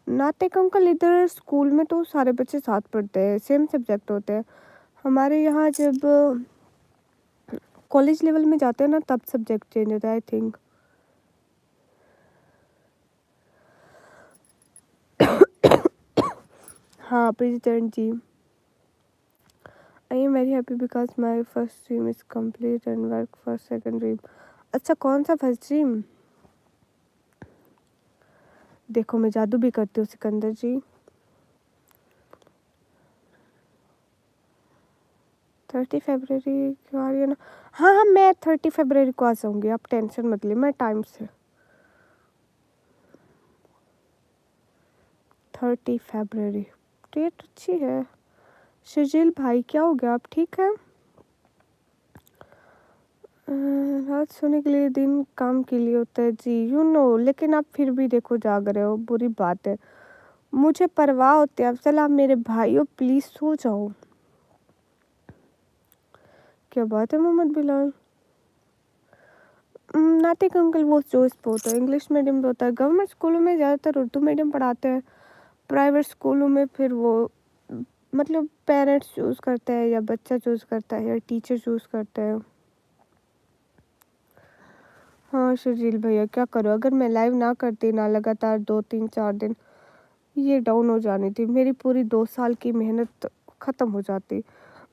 Natiq uncle, इधर स्कूल में तो सारे बच्चे साथ पढ़ते हैं, सेम सब्जेक्ट होते हैं। हमारे यहाँ जब कॉलेज लेवल में जाते हैं ना तब सब्जेक्ट चेंज होता है आई थिंक। हाँ president ji. I am very happy because my first dream is complete and work for second dream. अच्छा कौन सा फर्स्ट ड्रीम? देखो मैं जादू भी करती हूँ सिकंदर जी। 30 फरवरी को आ रही है ना? हाँ हाँ मैं 30 फरवरी को आ जाऊँगी, आप टेंशन मत लीजिए, मैं टाइम से। 30 फरवरी डेट अच्छी है। शजील भाई क्या हो गया, आप ठीक है? रात सोने के लिए दिन काम के लिए होता है जी, यू नो, लेकिन आप फिर भी देखो जाग रहे हो, बुरी बात है। मुझे परवाह होती है अफजल, आप मेरे भाइयों प्लीज़ सो जाओ। क्या बात है मोहम्मद बिलाल? नातिक अंकल वो चॉइस पे होता है, इंग्लिश मीडियम पे होता है। गवर्नमेंट स्कूलों में ज़्यादातर उर्दू मीडियम पढ़ाते हैं, प्राइवेट स्कूलों में फिर वो मतलब पेरेंट्स चूज़ करते हैं या बच्चा चूज़ करता है या टीचर चूज़ करता है। हाँ शर्जील भैया क्या करो, अगर मैं लाइव ना करती ना लगातार 2 3 4 दिन ये डाउन हो जानी थी, मेरी पूरी 2 साल की मेहनत ख़त्म हो जाती।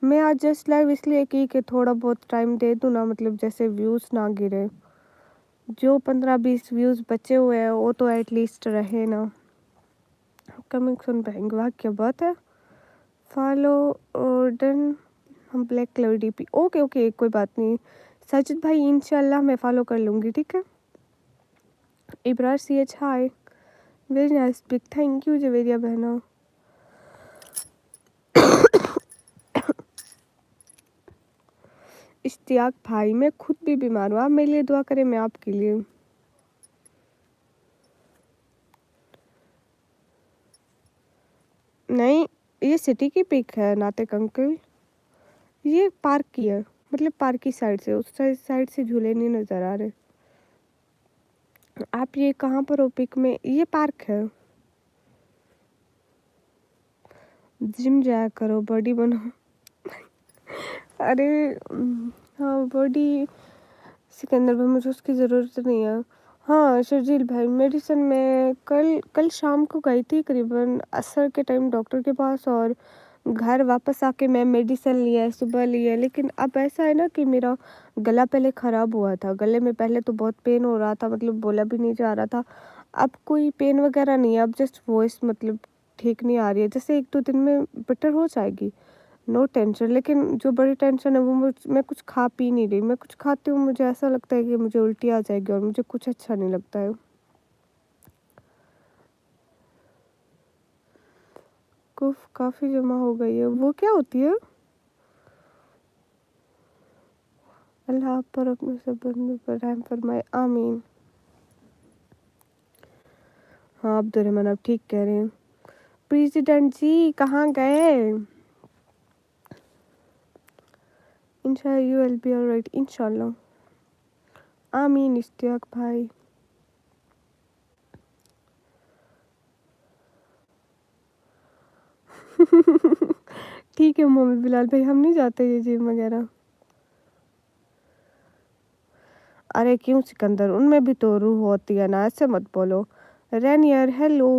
मैं आज जस्ट लाइव इसलिए की कि थोड़ा बहुत टाइम दे दूँ ना, मतलब जैसे व्यूज़ ना गिरे, जो 15 20 व्यूज़ बचे हुए हैं वो तो एटलीस्ट रहे ना। कमिंग सुन पाएंगे, वाह क्या बात है। फॉलो और डन, हम black colour DP, okay okay कोई बात नहीं साजिद भाई, इंशाल्लाह मैं फॉलो कर लूँगी, ठीक है। Ibrar C H hi, very nice big thank you Javeria बहना। इश्तियाक भाई मैं खुद भी बीमार हूँ, आप मेरे लिए दुआ करें, मैं आपके लिए। नहीं ये सिटी की पिक है नातिक अंकल, ये पार्क की है, मतलब पार्क की साइड से, उस साइड से झूले नहीं नज़र आ रहे। आप ये कहाँ पर हो पिक में, ये पार्क है। जिम जाया करो, बॉडी बनो। अरे हाँ बॉडी, सिकंदर भाई मुझे उसकी ज़रूरत नहीं है। हाँ शर्जील भाई, मेडिसिन में कल शाम को गई थी करीबन असर के टाइम डॉक्टर के पास, और घर वापस आके मैं मेडिसिन लिया, सुबह लिया, लेकिन अब ऐसा है ना कि मेरा गला पहले ख़राब हुआ था, गले में पहले तो बहुत पेन हो रहा था, मतलब बोला भी नहीं जा रहा था। अब कोई पेन वगैरह नहीं है, अब जस्ट वॉइस मतलब ठीक नहीं आ रही है, जैसे 1 2 दिन में बेटर हो जाएगी, नो टेंशन। लेकिन जो बड़ी टेंशन है वो मैं कुछ खा पी नहीं रही, मैं कुछ खाती हूँ मुझे ऐसा लगता है कि मुझे उल्टी आ जाएगी और मुझे कुछ अच्छा नहीं लगता है। कुफ काफ़ी जमा हो गई है, वो क्या होती है? अल्लाह आप पर अपने सब बंदों पर रहम फरमाए, आमीन। हाँ अब्दुलरहमान आप ठीक कह रहे हैं। प्रेसिडेंट जी कहाँ गए? इंशाल्लाह यू विल बी ऑलराइट, इंशाल्लाह आमीन इश्तियाक भाई। ठीक है मोहम्मद बिलाल भाई, हम नहीं जाते ये जिम वगैरह। अरे क्यों सिकंदर, उनमें भी तो रूह होती है ना, ऐसे मत बोलो। Rainier hello.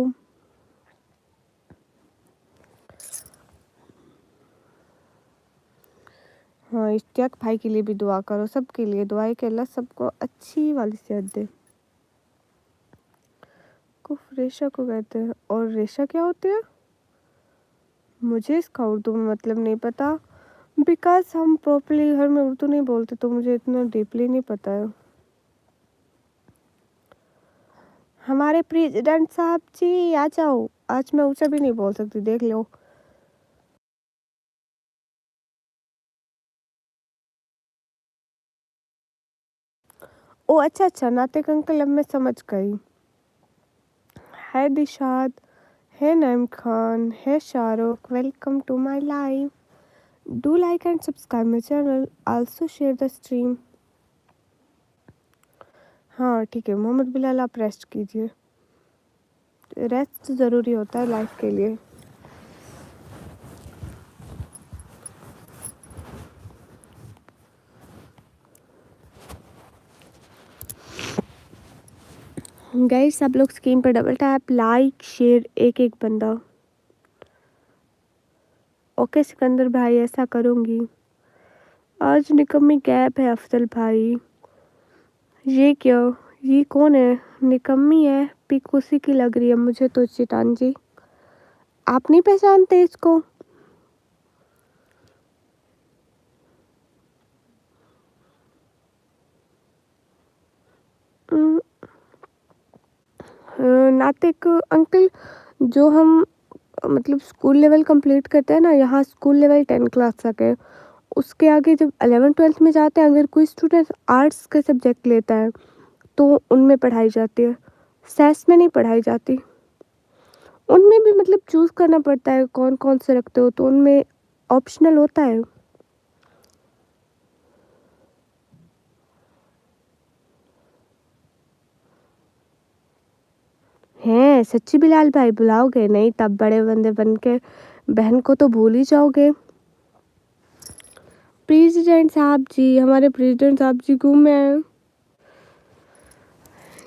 हाँ इश्तियाक भाई के लिए भी दुआ करो, सबके लिए दुआएं कि अल्लाह सबको अच्छी वाली सेहत दे। कुफ रेशा को कहते हैं, और रेशा क्या होती है? मुझे इसका उर्दू में मतलब नहीं पता, बिकॉज हम प्रॉपरली घर में उर्दू नहीं बोलते, तो मुझे इतना डीपली नहीं पता है। हमारे प्रेसिडेंट साहब जी आ जाओ, आज मैं ऊँचा भी नहीं बोल सकती, देख लो। ओ अच्छा अच्छा नातिक अंकल, अब मैं समझ गई। है दिशाद, है नईम खान, है Shahrukh, welcome to my live. Do like and subscribe my channel, also share the stream. हाँ ठीक है मोहम्मद बिलाल, आप रेस्ट कीजिए, रेस्ट ज़रूरी होता है लाइफ के लिए। गाइस सब लोग स्क्रीन पर डबल टैप, लाइक शेयर, एक एक बंदा। ओके सिकंदर भाई ऐसा करूँगी। आज निकम्मी गैप है अफजल भाई, ये क्या, ये कौन है? निकम्मी है, पिक उसी की लग रही है मुझे तो। चिटान जी आप नहीं पहचानते इसको? नातिक अंकल, जो हम मतलब स्कूल लेवल कंप्लीट करते हैं ना, यहाँ स्कूल लेवल 10 क्लास तक है, उसके आगे जब 11 12 में जाते हैं, अगर कोई स्टूडेंट आर्ट्स का सब्जेक्ट लेता है तो उनमें पढ़ाई जाती है, साइंस में नहीं पढ़ाई जाती। उनमें भी मतलब चूज़ करना पड़ता है कौन कौन से रखते हो, तो उनमें ऑप्शनल होता है। हैं सच्ची बिलाल भाई बुलाओगे? नहीं तब बड़े बंदे बन के बहन को तो भूल ही जाओगे। प्रेसिडेंट साहब जी, हमारे प्रेसिडेंट साहब जी गुम हैं।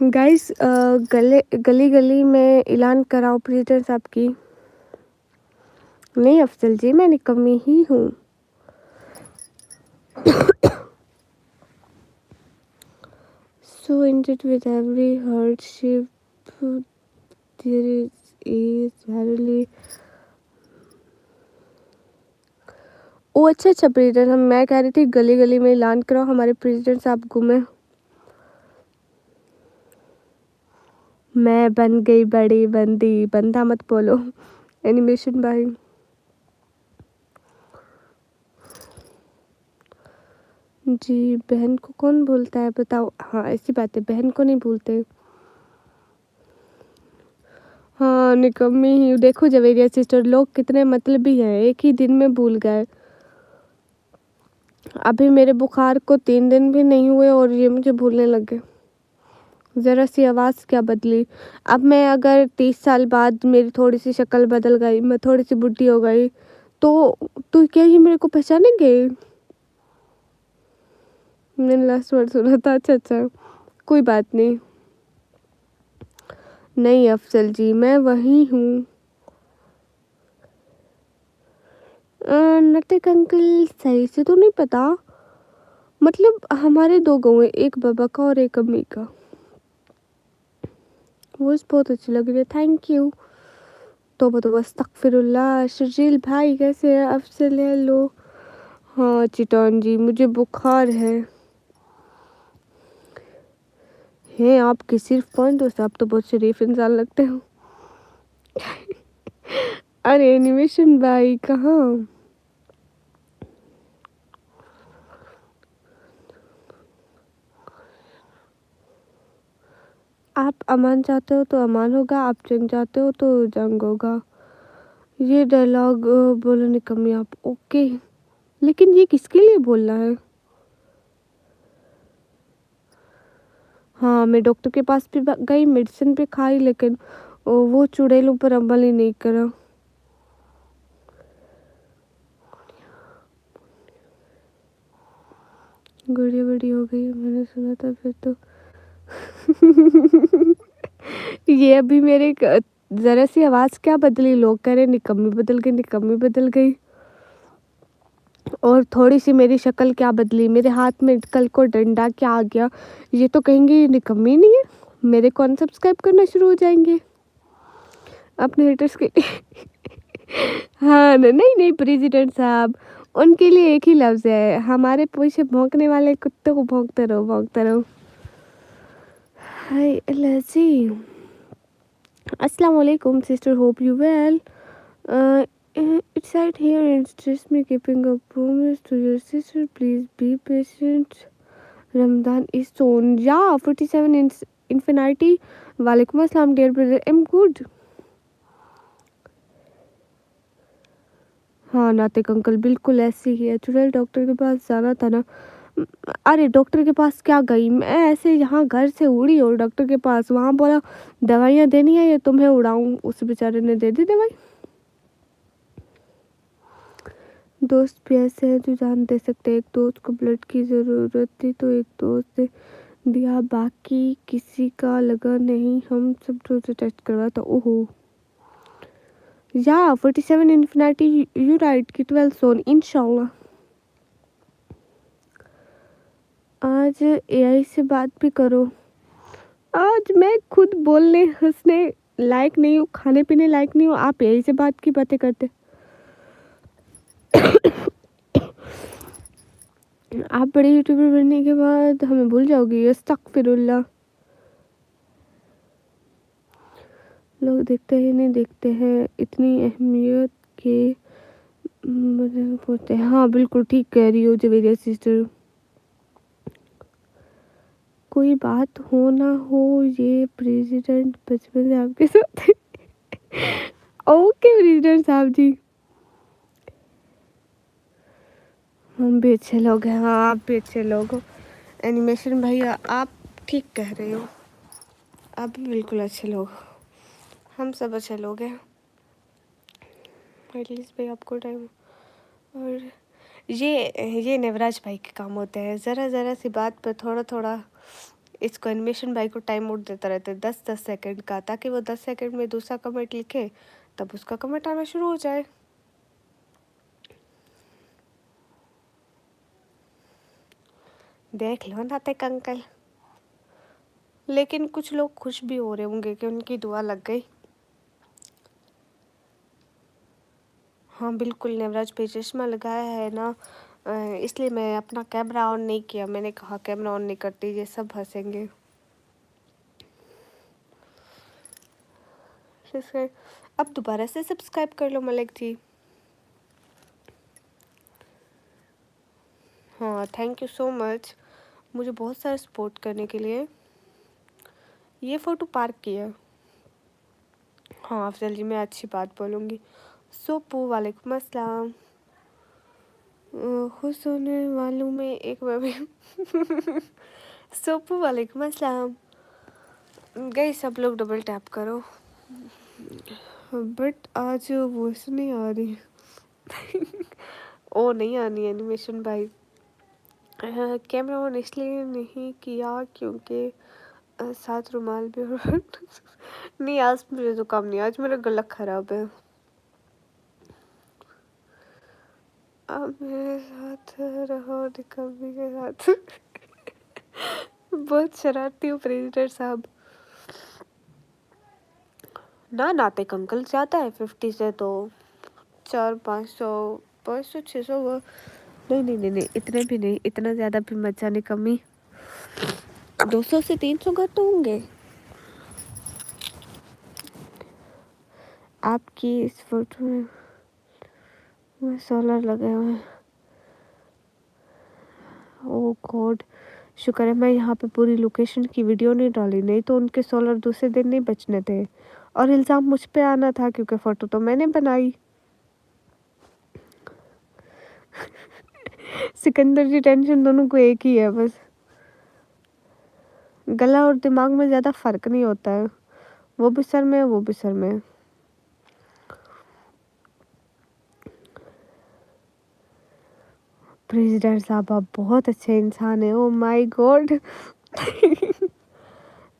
गाइस गली गली में ऐलान कराओ प्रेसिडेंट साहब की। नहीं अफजल जी, मैं निकम्मी ही हूँ। So indeed with every hardship there is verily। ओ अच्छा प्रेसिडेंट, मैं कह रही थी गली गली में ऐलान कराओ हमारे प्रेसिडेंट साहब गुम हैं। मैं बन गई बड़ी बंदी, बंदा मत बोलो एनिमेशन भाई। जी बहन को कौन भूलता है बताओ? हाँ ऐसी बात है, बहन को नहीं भूलते। हाँ निकम्मी ही देखो जवेरिया सिस्टर, लोग कितने मतलबी हैं, एक ही दिन में भूल गए। अभी मेरे बुखार को 3 दिन भी नहीं हुए और ये मुझे भूलने लगे। ज़रा सी आवाज़ क्या बदली। अब मैं अगर 30 साल बाद मेरी थोड़ी सी शक्ल बदल गई, मैं थोड़ी सी बुढ़ी हो गई, तो क्या ये मेरे को पहचानेंगे? मैंने लास्ट वर्ड सुना था। अच्छा कोई बात नहीं। नहीं अफजल जी, मैं वही हूँ। नटिक अंकल सही से तो नहीं पता, मतलब हमारे 2 गऊ हैं, एक बाबा का और एक अम्मी का। वॉइस बहुत अच्छी लग रही है, थैंक यू। तो अस्तगफिरुल्लाह। शर्जील भाई कैसे हैं? अफजल हेलो। हाँ चिटान जी, मुझे बुखार है। हैं आपके सिर्फ 5 दोस्त, आप तो बहुत शरीफ इंसान लगते हो। अरे एनिमेशन भाई कहाँ? आप अमान चाहते हो तो अमान होगा, आप जंग चाहते हो तो जंग होगा। ये डायलॉग बोलो निकम्मी आप। ओके, लेकिन ये किसके लिए बोलना है? हाँ मैं डॉक्टर के पास भी गई, मेडिसिन भी खाई, लेकिन वो चुड़ैलों पर अमल ही नहीं करा। गुड़िया बड़ी हो गई मैंने सुना था, फिर तो ये अभी मेरे ज़रा सी आवाज़ क्या बदली, लोग कह रहे निकम्मी बदल गई, निकम्मी बदल गई। और थोड़ी सी मेरी शक्ल क्या बदली, मेरे हाथ में कल को डंडा क्या आ गया, ये तो कहेंगे ये निकम्मी नहीं है, मेरे को अनसब्सक्राइब करना शुरू हो जाएंगे अपने हेटर्स के लिए। हाँ नहीं नहीं प्रेसिडेंट साहब, उनके लिए एक ही लफ्ज़ है, हमारे पीछे भौंकने वाले कुत्तों को भौंकते रहो भौंकते रहो। हाय अल्लाह जी। अस्सलाम वालेकुम sister, hope you well. It's right here and stress me keeping a promise to your sister. Please be patient. Ramadan is soon. Yeah, 47 in infinity. Walaikum assalam, dear brother. I'm good. हाँ नातिक uncle बिल्कुल ऐसे ही है। चुड़ैल doctor के पास जाना था ना। अरे डॉक्टर के पास क्या गई मैं, ऐसे यहाँ घर से उड़ी और डॉक्टर के पास, वहाँ बोला दवाइयाँ देनी है या तुम्हें उड़ाऊँ, उस बेचारे ने दे दी दवाई। दोस्त भी ऐसे हैं जो जान दे सकते। एक दोस्त को ब्लड की ज़रूरत थी तो एक दोस्त ने दिया, बाकी किसी का लगा नहीं, हम सब रोज टेस्ट करवा था। ओहो या 47 इन्फिनिटी, यू राइट की 12 सोन इंशाल्लाह। आज एआई से बात भी करो। आज मैं खुद बोलने हंसने लायक नहीं हूँ, खाने पीने लायक नहीं हूँ, आप एआई से बात की बातें करते। आप बड़े यूट्यूबर बनने के बाद हमें भूल जाओगी, अस्तगफिरुल्लाह। लोग देखते ही नहीं देखते हैं, इतनी अहमियत के पूछते हैं। हाँ बिल्कुल ठीक कह रही हो जवेरिया सिस्टर। कोई बात हो ना हो, ये प्रेसिडेंट बचपन से आपके साथ है। ओके प्रेसिडेंट साहब जी, हम भी अच्छे लोग हैं। हाँ, आप भी अच्छे लोग हो। एनिमेशन भैया आप ठीक कह रहे हो, आप भी बिल्कुल अच्छे लोग हो, हम सब अच्छे लोग हैं। एटलीस्ट भाई आपको टाइम। और ये नवराज भाई के काम होते हैं, ज़रा ज़रा सी बात पर थोड़ा थोड़ा इसको एनिमेशन भाई को टाइम आउट देता रहता है 10-10 सेकंड का, ताकि वो 10 सेकंड में दूसरा कमेंट लिखे तब उसका कमेंट आना शुरू हो जाए। देख लो नातिक अंकल। लेकिन कुछ लोग खुश भी हो रहे होंगे कि उनकी दुआ लग गई। हाँ बिल्कुल, नवराज भाई चश्मा लगाया है ना, इसलिए मैं अपना कैमरा ऑन नहीं किया। मैंने कहा कैमरा ऑन नहीं करती, ये सब हंसेंगे। अब दोबारा से सब्सक्राइब कर लो मलिक जी। हाँ थैंक यू सो मच, मुझे बहुत सारा सपोर्ट करने के लिए। ये फ़ोटो पार्क की है। हाँ अफजल जी, मैं अच्छी बात बोलूँगी। सोपू वालेकुम अस्सलाम। खुश होने वालों में एक मैं भी। सोपू वालेकुम अस्सलाम। गई सब लोग डबल टैप करो। बट आज वॉइस नहीं आ रही। ओ नहीं आनी एनिमेशन भाई। कैमरा ऑन इसलिए नहीं किया क्योंकि साथ रुमाल भी और नहीं, आज मुझे तो काम नहीं, आज मेरा गला खराब है। आप मेरे साथ रहो कभी के साथ। बहुत शरारती हूँ प्रेसिडेंट साहब। ना नातिक अंकल ज़्यादा है 50 से तो 400-500 500-600 वो। नहीं नहीं नहीं नहीं, इतने भी नहीं, इतना ज़्यादा भी मत जाने, कमी 200 से 300 घर तो होंगे। आपकी इस फोटो में सोलर लगे हुए हैं। ओ गॉड, शुक्र है मैं यहाँ पे पूरी लोकेशन की वीडियो नहीं डाली, नहीं तो उनके सोलर दूसरे दिन नहीं बचने थे और इल्ज़ाम मुझ पे आना था क्योंकि फ़ोटो तो मैंने बनाई। सिकंदर जी टेंशन दोनों को एक ही है बस, गला और दिमाग में ज़्यादा फ़र्क नहीं होता है, वो भी सर में है वो भी सर में है। प्रेसिडेंट साहब आप बहुत अच्छे इंसान हैं, ओ माय गॉड।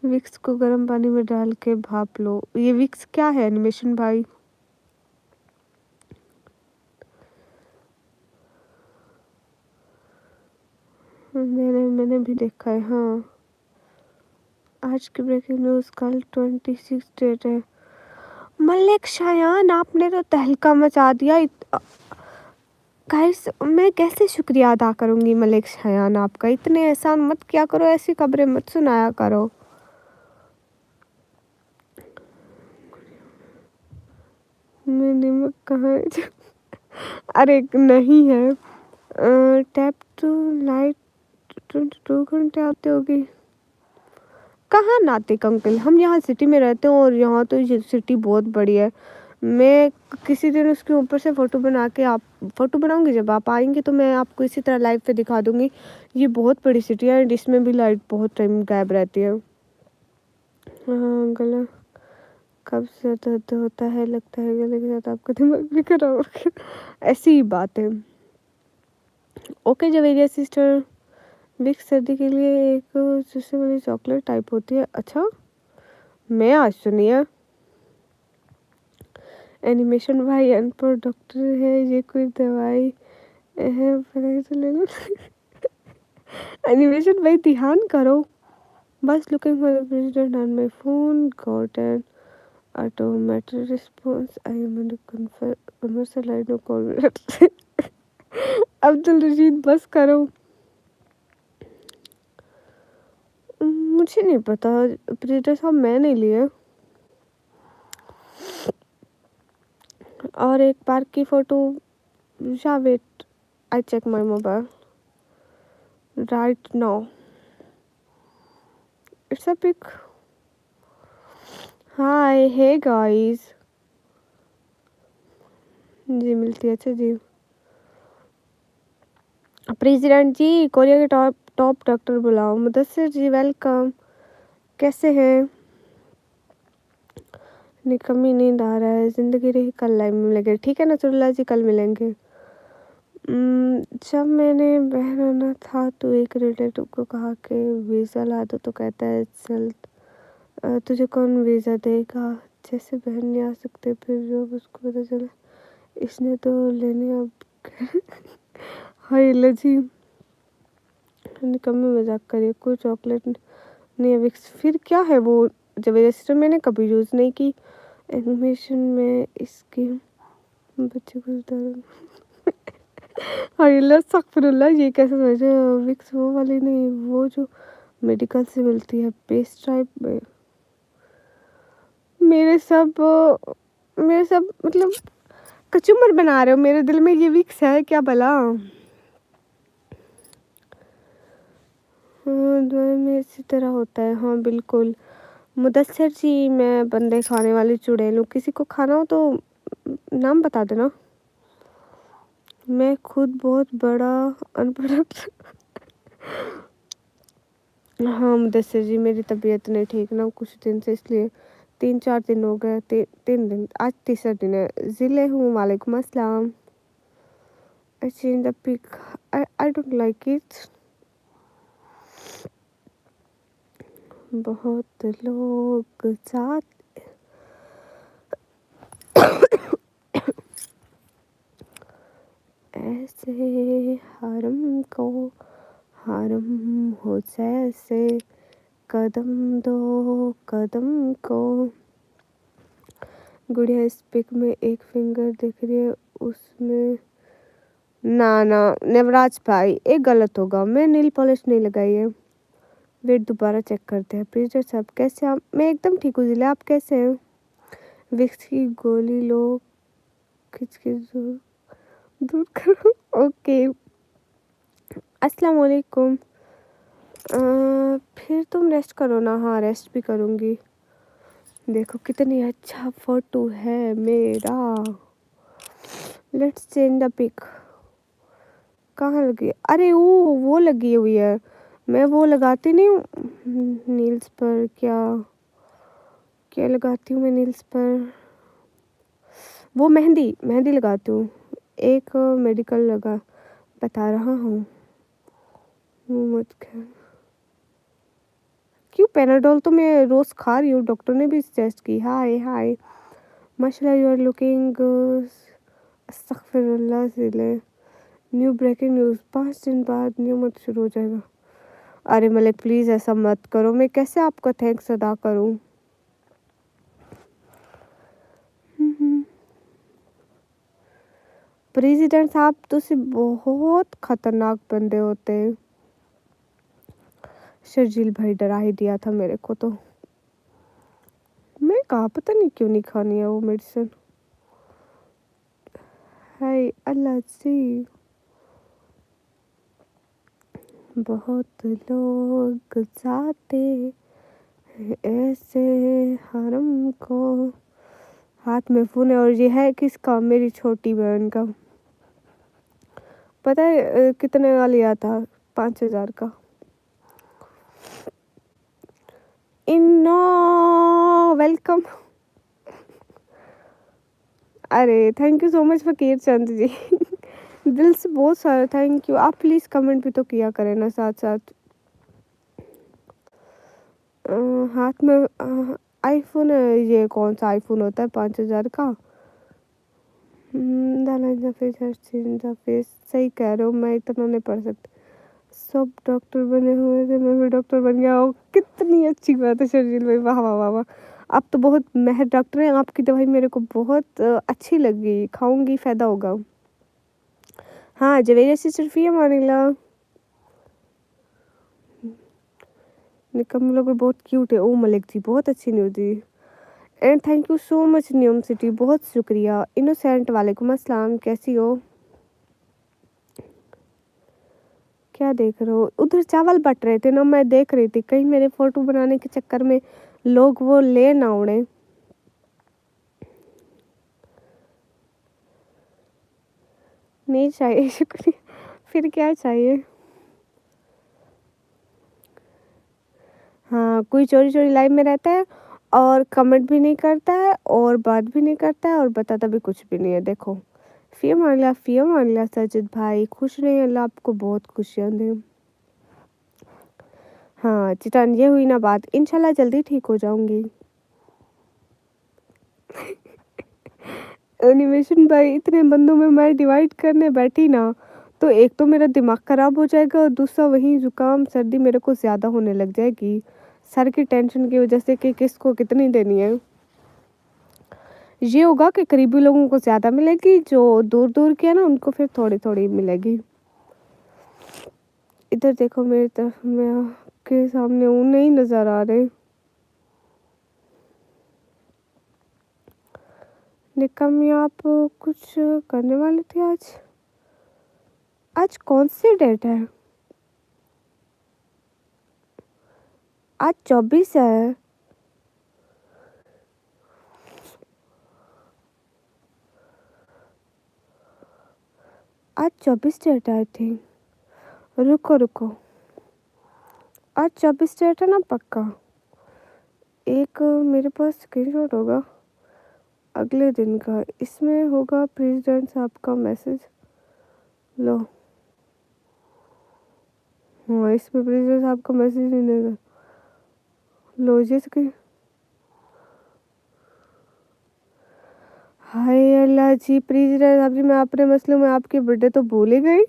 विक्स को गर्म पानी में डाल के भाप लो। ये विक्स क्या है एनिमेशन भाई? मैंने भी देखा है। हाँ आज की ब्रेकिंग न्यूज़, कल 26 डेट है। मलिक शायान आपने तो तहलका मचा दिया। गाइस मैं कैसे शुक्रिया अदा करूंगी मलिक शायान आपका, इतने एहसान मत किया करो, ऐसी खबरें मत सुनाया करो। मैं नमक कहाँ है? अरे नहीं है। टैप टू लाइट 22 घंटे आते होगी। कहाँ नातिक अंकल, हम यहाँ सिटी में रहते हैं और यहाँ तो ये सिटी बहुत बड़ी है। मैं किसी दिन उसके ऊपर से फ़ोटो बना के आप फ़ोटो बनाऊंगी, जब आप आएंगे तो मैं आपको इसी तरह लाइव पे दिखा दूंगी। ये बहुत बड़ी सिटी है, इसमें भी लाइट बहुत टाइम गायब रहती है। हाँ गला कब से दर्द होता है, लगता है गले के साथ आपका दिमाग भी खराब हो गया। ऐसी ही बात है। ओके जवेरिया सिस्टर, बिग सर्दी के लिए एक जिससे वाली चॉकलेट टाइप होती है। अच्छा मैं आज सुनी है। एनिमेशन भाई अनपढ़ डॉक्टर है, ये कोई दवाई है पढ़ाई तो ले लो। एनिमेशन भाई ध्यान करो। बस looking for the president on my phone, got an automated response, I am in commercial, I know call. Abdul Rashid बस करो। मुझे नहीं पता प्रेसिडेंट साहब, मैं नहीं लिए। और एक पार्क की फोटो, या wait I check my mobile right now, it's a pic. Hi hey guys, जी मिलती है। अच्छा जी, प्रेसिडेंट जी कोरिया के टॉप टॉप डॉक्टर बुलाओ। मुदस्सिर जी वेलकम, कैसे हैं? निकम्मी नींद आ रहा है, ज़िंदगी रही कल लाइव में मिलेंगे। ठीक है नसरुल्लाह जी, कल मिलेंगे। जब मैंने बहराना था तो एक रिलेटिव को कहा कि वीज़ा ला दो तो कहता है चल तुझे कौन वीज़ा देगा, जैसे बहन नहीं आ सकते फिर जब उसको पता चला इसने तो लेने अब हाय अल्लाह जी, निकम्मी मजाक करिए। कोई चॉकलेट नहीं है विक्स, फिर क्या है वो? जब रजिस्टर मैंने कभी यूज़ नहीं की। एनिमेशन में इसकी बच्चे को हाय अल्लाह अस्तगफिरुल्लाह, ये कैसे समझे? विक्स वो वाली नहीं, वो जो मेडिकल से मिलती है पेस्ट टाइप में। मेरे सब मतलब कचूमर बना रहे हो मेरे दिल में, ये विक्स है क्या भला? हाँ दुआ में इसी तरह होता है। हाँ बिल्कुल मुदस्सिर जी, मैं बंदे खाने वाली चुड़ैल हूँ, किसी को खाना हो तो नाम बता देना। मैं खुद बहुत बड़ा अनपढ़ हाँ मुदस्सिर जी, मेरी तबीयत नहीं ठीक ना कुछ दिन से, इसलिए 3-4 दिन हो गए। 3 दिन, आज तीसरा दिन है। ज़िले हूँ, वालेकुम अस्सलाम। I change the pic. I don't like it. बहुत लोग साथ ऐसे हरम हो जैसे कदम दो कदम को। गुड़िया इस पिक में एक फिंगर दिख रही है, उसमें ना नवराज भाई एक गलत होगा, मैं नील पॉलिश नहीं लगाई है। वेट दोबारा चेक करते हैं। प्लीज साहब कैसे आप? मैं एकदम ठीक हूँ ज़िले, आप कैसे हैं? विक्स की गोली लो, खिंच के दूर करो। ओके अस्सलाम वालेकुम। फिर तुम रेस्ट करो ना। हाँ रेस्ट भी करूँगी। देखो कितनी अच्छा फोटो है मेरा। Let's change the pic. कहाँ लगी? अरे वो लगी हुई है, मैं वो लगाती नहीं हूँ नील्स पर। क्या क्या लगाती हूँ मैं नील्स पर? वो मेहंदी लगाती हूँ। एक मेडिकल लगा बता रहा हूँ, मत कर। क्यों? पैनाडोल तो मैं रोज़ खा रही हूँ, डॉक्टर ने भी सजेस्ट की। हाय हाय माशाल्लाह यू आर लुकिंग अस्तगफिरुल्लाह ज़िले। न्यू ब्रेकिंग न्यूज़, 5 दिन बाद न्यू मंथ शुरू हो जाएगा। अरे मलिक प्लीज़ ऐसा मत करो, मैं कैसे आपका थैंक्स अदा करूँ? प्रेसिडेंट साहब तुसी बहुत खतरनाक बंदे होते हैं। शर्जील भाई डरा ही दिया था मेरे को तो। मैं कहा पता नहीं क्यों नहीं खानी है वो मेडिसिन। हाय अल्लाह जी, बहुत लोग जाते हैं ऐसे हरम को। हाथ में फ़ोन है और ये है किसका? मेरी छोटी बहन का। पता है कितने का लिया था? 5,000 का। इन्नो वेलकम। अरे thank you so much Fakir Chand ji. दिल से बहुत सारा थैंक यू। आप प्लीज़ कमेंट भी तो किया करें ना साथ साथ। हाथ में आईफोन है। ये कौन सा आईफोन होता है 5,000 का? फेस सही कह रहे हो, मैं इतना नहीं पढ़ सकती। सब डॉक्टर बने हुए थे, मैं भी डॉक्टर बन गया। ओ कितनी अच्छी बात है शर्जील भाई, वाह वाह वाह वाह। आप तो बहुत महर डॉक्टर हैं, आपकी दवाई मेरे को बहुत अच्छी लगी, खाऊंगी फ़ायदा होगा। हाँ जवेरी से सिर्फ ये मानिला निकम लोग बहुत क्यूट है। ओ मलिक जी बहुत अच्छी news the and thank you so much न्यूम city, बहुत शुक्रिया। इनोसेंट वालेकुम अस्सलाम, कैसी हो? क्या देख रहे हो? उधर चावल बट रहे थे ना, मैं देख रही थी कहीं मेरे फोटो बनाने के चक्कर में लोग वो ले ना उड़े। नहीं चाहिए शुक्रिया, फिर क्या चाहिए? हाँ, कोई चोरी-चोरी लाइव में रहता है और कमेंट भी नहीं करता है और बात भी नहीं करता है और बताता भी कुछ भी नहीं है, देखो। फ़ी अमान अल्लाह साजिद भाई, खुश रहिए, अल्लाह आपको बहुत खुशियाँ दे। हाँ, चिटान ये हुई ना बात, इंशाल्लाह जल्दी ठीक हो जाऊँगी। एनिमेशन भाई, इतने बंदों में मैं डिवाइड करने बैठी ना, तो एक तो मेरा दिमाग ख़राब हो जाएगा और दूसरा वहीं ज़ुकाम, सर्दी मेरे को ज़्यादा होने लग जाएगी, सर की टेंशन की वज़ह से कि किसको कितनी देनी है। ये होगा कि करीबी लोगों को ज़्यादा मिलेगी, जो दूर-दूर के हैं ना उनको फिर थोड़ी-थोड़ी मिलेगी। इधर देखो मेरी तरफ, मैं आपके सामने हूँ, नहीं नज़र आ रहे। निकम्मी, आप कुछ करने वाले थे आज? आज कौन सी डेट है? आज 24 है। आज 24 डेट है आई थिंक। रुको, आज 24 डेट है ना पक्का? एक मेरे पास स्क्रीनशॉट होगा अगले दिन का, इसमें होगा प्रेसिडेंट साहब का मैसेज। लो, हाँ, इसमें प्रेसिडेंट साहब का मैसेज नहीं देगा। लो जिसके, हाय अल्लाह जी, प्रेसिडेंट साहब जी, मैं अपने मसलों में आपकी बर्थडे तो भूल ही गई।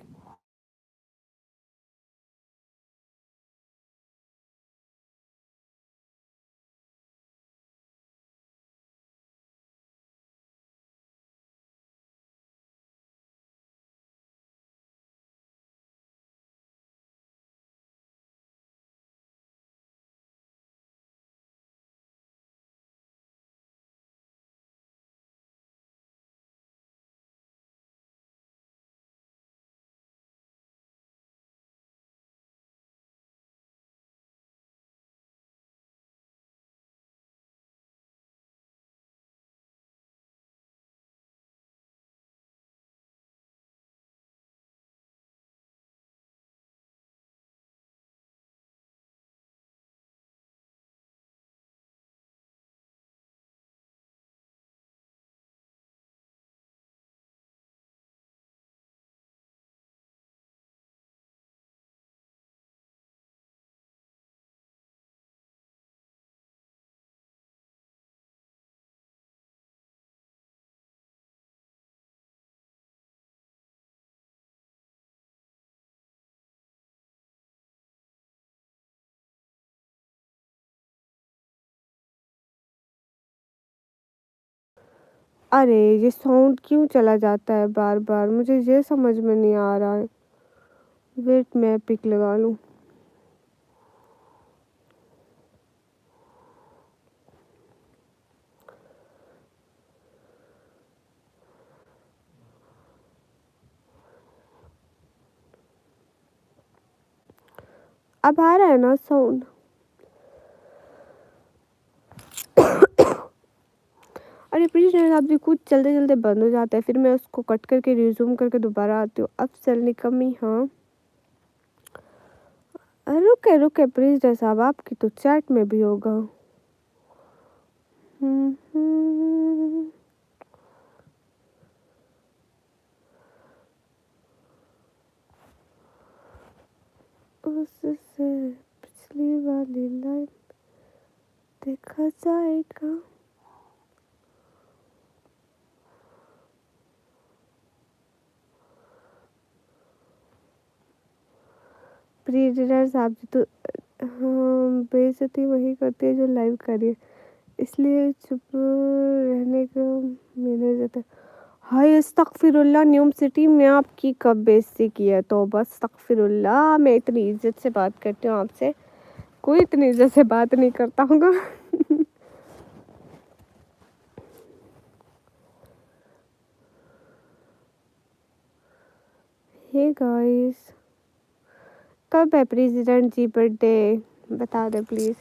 अरे ये साउंड क्यों चला जाता है बार बार, मुझे ये समझ में नहीं आ रहा है। वेट, मैं पिक लगा लूँ। अब आ रहा है ना साउंड? अरे प्लीज़ आप भी कुछ चलते चलते बंद हो जाता है, फिर मैं उसको कट करके रिज्यूम करके दोबारा आती हूँ। अब चलने कमी, हाँ। रुके प्लीज़ साहब, आपकी तो चैट में भी होगा। हम्म। उससे पिछली वाली लाइन देखा जाएगा। प्रीडिटर साहब जी तो हाँ, बेइज्जती वही करती है जो लाइव करिए, इसलिए चुप रहने का मैंने जाता। हाय अस्तगफिरुल्लाह, न्यूम सिटी में आपकी कब बेइज्जती की है? तो बस अस्तगफिरुल्लाह, मैं इतनी इज्जत से बात करती हूँ आपसे, कोई इतनी इज्जत से बात नहीं करता होगा। हे गाइस, कब है प्रेसिडेंट जी बर्थडे? बता दे प्लीज़।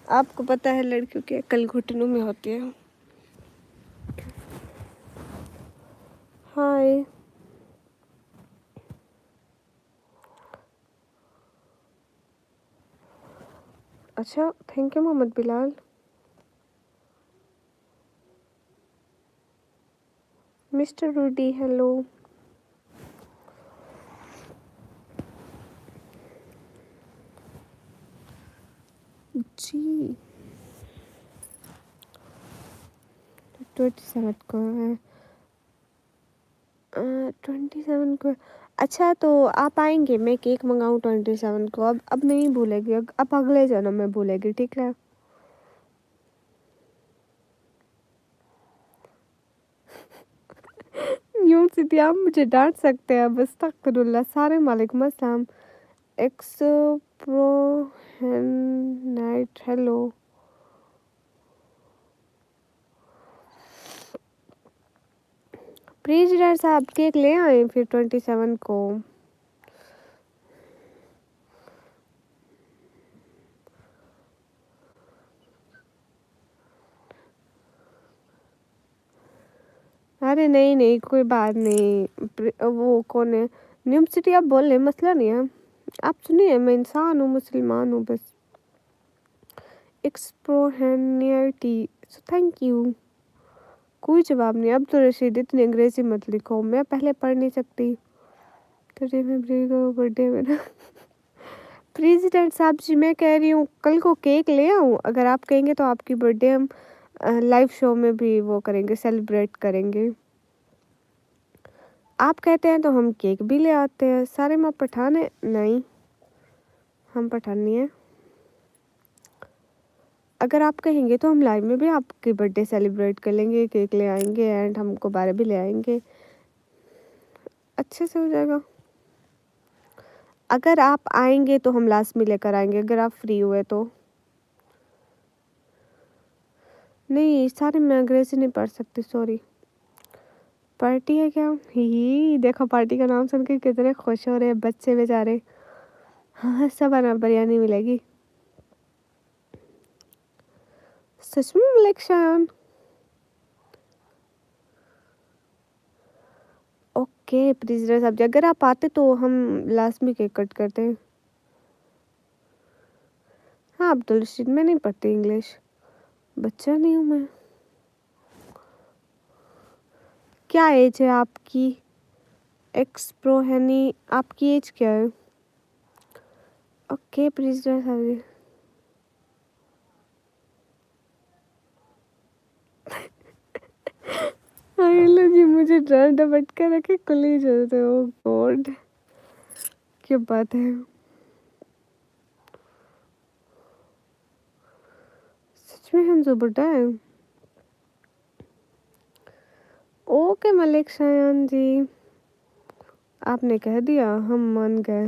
आपको पता है लड़कियों के अक्ल घुटनों में होती है। हाय, अच्छा, thank you Mohammad Bilal. Mister Rudy hello. जी 27 को है। 27 को। अच्छा तो आप आएंगे, मैं केक मंगाऊँ 27 को? अब नहीं भूलेगी, अब अगले जन्म में भूलेगी, ठीक है? यूं सीधी आप मुझे डांट सकते हैं, बस अस्तगफिरुल्लाह। सारे वालेकुम अस्सलाम। X pro night hello. President साहब केक ले आए फिर 27 को। अरे नहीं नहीं, कोई बात नहीं। वो कौन है? न्यूम सिटी आप बोल रहे, मसला नहीं है। आप सुनिए, मैं इंसान हूँ, मुसलमान हूँ बस। एक्सप्रो है near T, so thank you. कोई जवाब नहीं। अब तो रशीद इतनी अंग्रेजी मत लिखो, मैं पहले पढ़ नहीं सकती। 30 फरवरी को बर्थडे मेरा। प्रेसिडेंट साहब जी, मैं कह रही हूँ कल को केक ले आऊँ? अगर आप कहेंगे तो आपकी बर्थडे हम लाइव शो में भी वो करेंगे, सेलिब्रेट करेंगे। आप कहते हैं तो हम केक भी ले आते हैं। सारे माँ पठान है? नहीं, हम पठान नहीं है। अगर आप कहेंगे तो हम लाइव में भी आपकी बर्थडे सेलिब्रेट कर लेंगे, केक ले आएंगे एंड हम गुब्बारे भी ले आएंगे, अच्छे से हो जाएगा। अगर आप आएंगे तो हम लास्ट में लेकर आएंगे, अगर आप फ्री हुए तो। नहीं, सारे मैं अंग्रेजी नहीं पढ़ सकती, सॉरी। पार्टी है क्या? ही देखो, पार्टी का नाम सुन के कितने खुश हो रहे हैं बच्चे बेचारे। हाँ, सब आना, बिरयानी मिलेगी। सच में इलेक्शन? ओके प्लीज साहब जी, अगर आप आते तो हम लास्ट में केक कट करते हैं। हाँ अब्दुल रशीद, मैं नहीं पढ़ती इंग्लिश, बच्चा नहीं हूँ मैं। क्या एज है आपकी? एक्स प्रो है नहीं, आपकी एज क्या है? ओके प्रेसिडेंट साहब जी। हेलो जी, मुझे डर डपट कर रखे कुली चलते हो गॉड, क्या बात है। सच में हम बुड्ढा है? ओके मलिक शायान जी, आपने कह दिया, हम मान गए।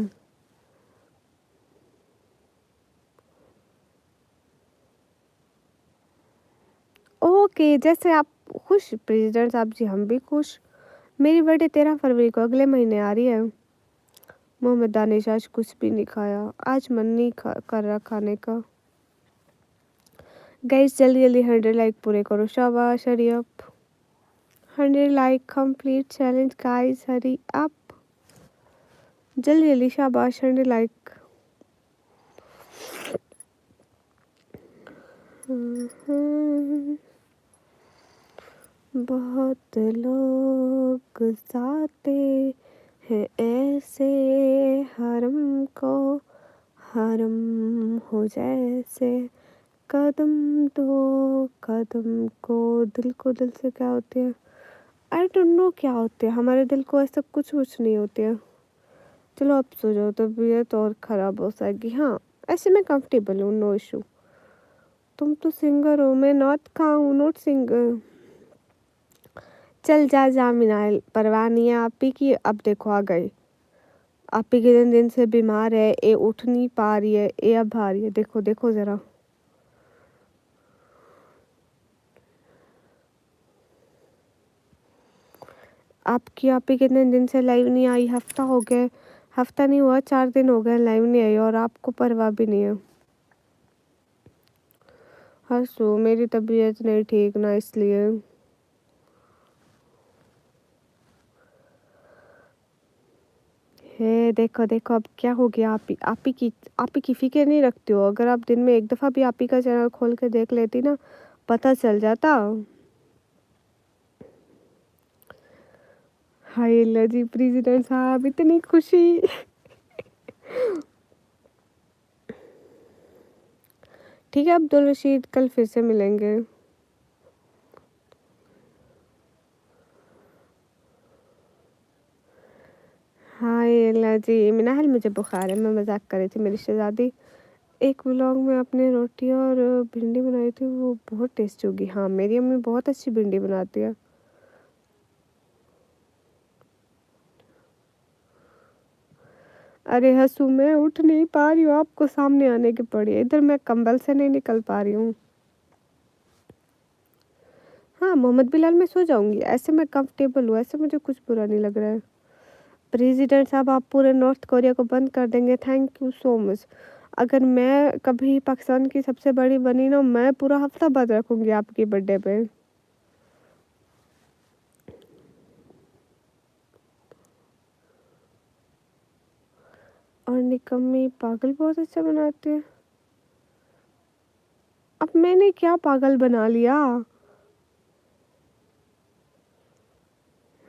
ओके, जैसे आप खुश प्रेसिडेंट साहब जी, हम भी खुश। मेरी बर्थडे 13 फरवरी को अगले महीने आ रही है। मोहम्मद दानिश, आज कुछ भी नहीं खाया, आज मन नहीं कर रहा खाने का। गाइस जल्दी जल्दी 100 लाइक पूरे करो, शाबाश, hurry up. 100 like complete challenge guys, hurry up, जल्दी जल्दी, शाबाश, 100 लाइक। बहुत लोग जाते हैं ऐसे, हरम को हरम हो जैसे, कदम दो कदम को दिल से क्या होती है? आई डोंट नो क्या होते हैं, हमारे दिल को ऐसा कुछ नहीं होती है। चलो अब सो जाओ, तबीयत और ख़राब हो जाएगी। हाँ ऐसे मैं कंफर्टेबल हूँ, नो इशू। तुम तो सिंगर हो, मैं नॉट खाऊँ, नॉट सिंगर। चल जा जा मिनाल, परवाह नहीं है आप ही की। अब देखो आ गई, आप ही कितने दिन से बीमार है, ये उठ नहीं पा रही है, ये अब आ रही है, देखो देखो ज़रा। आपकी आप ही कितने दिन से लाइव नहीं आई, हफ्ता हो गया, हफ्ता नहीं हुआ, 4 दिन हो गए लाइव नहीं आई, और आपको परवाह भी नहीं है। हंसो, मेरी तबीयत नहीं ठीक ना, इसलिए। है देखो देखो अब क्या हो गया। आप ही की फिक्र नहीं रखती हो। अगर आप दिन में एक दफ़ा भी आप ही का चैनल खोल के देख लेती ना, पता चल जाता। हाय अल्लाह जी, प्रेसिडेंट साहब इतनी खुशी। ठीक है अब्दुल रशीद, कल फिर से मिलेंगे। हाय अल्लाह जी, मिनाहल मुझे बुखार है, मैं मजाक कर रही थी। मेरी शहजादी एक व्लॉग में अपने रोटी और भिंडी बनाई थी, वो बहुत टेस्टी होगी। हाँ मेरी अम्मी बहुत अच्छी भिंडी बनाती है। अरे हंसू, मैं उठ नहीं पा रही हूँ, आपको सामने आने की पड़ी है। इधर मैं कंबल से नहीं निकल पा रही हूँ। हाँ मोहम्मद बिलाल मैं सो जाऊंगी, ऐसे मैं कंफर्टेबल हूँ, ऐसे मुझे कुछ बुरा नहीं लग रहा है। प्रेसिडेंट साहब आप पूरे नॉर्थ कोरिया को बंद कर देंगे, थैंक यू सो मच। अगर मैं कभी पाकिस्तान की सबसे बड़ी बनी ना, मैं पूरा हफ्ता बंद रखूंगी आपकी बर्थडे पे। और निकम्मी पागल बहुत अच्छा बनाते हैं। अब मैंने क्या पागल बना लिया।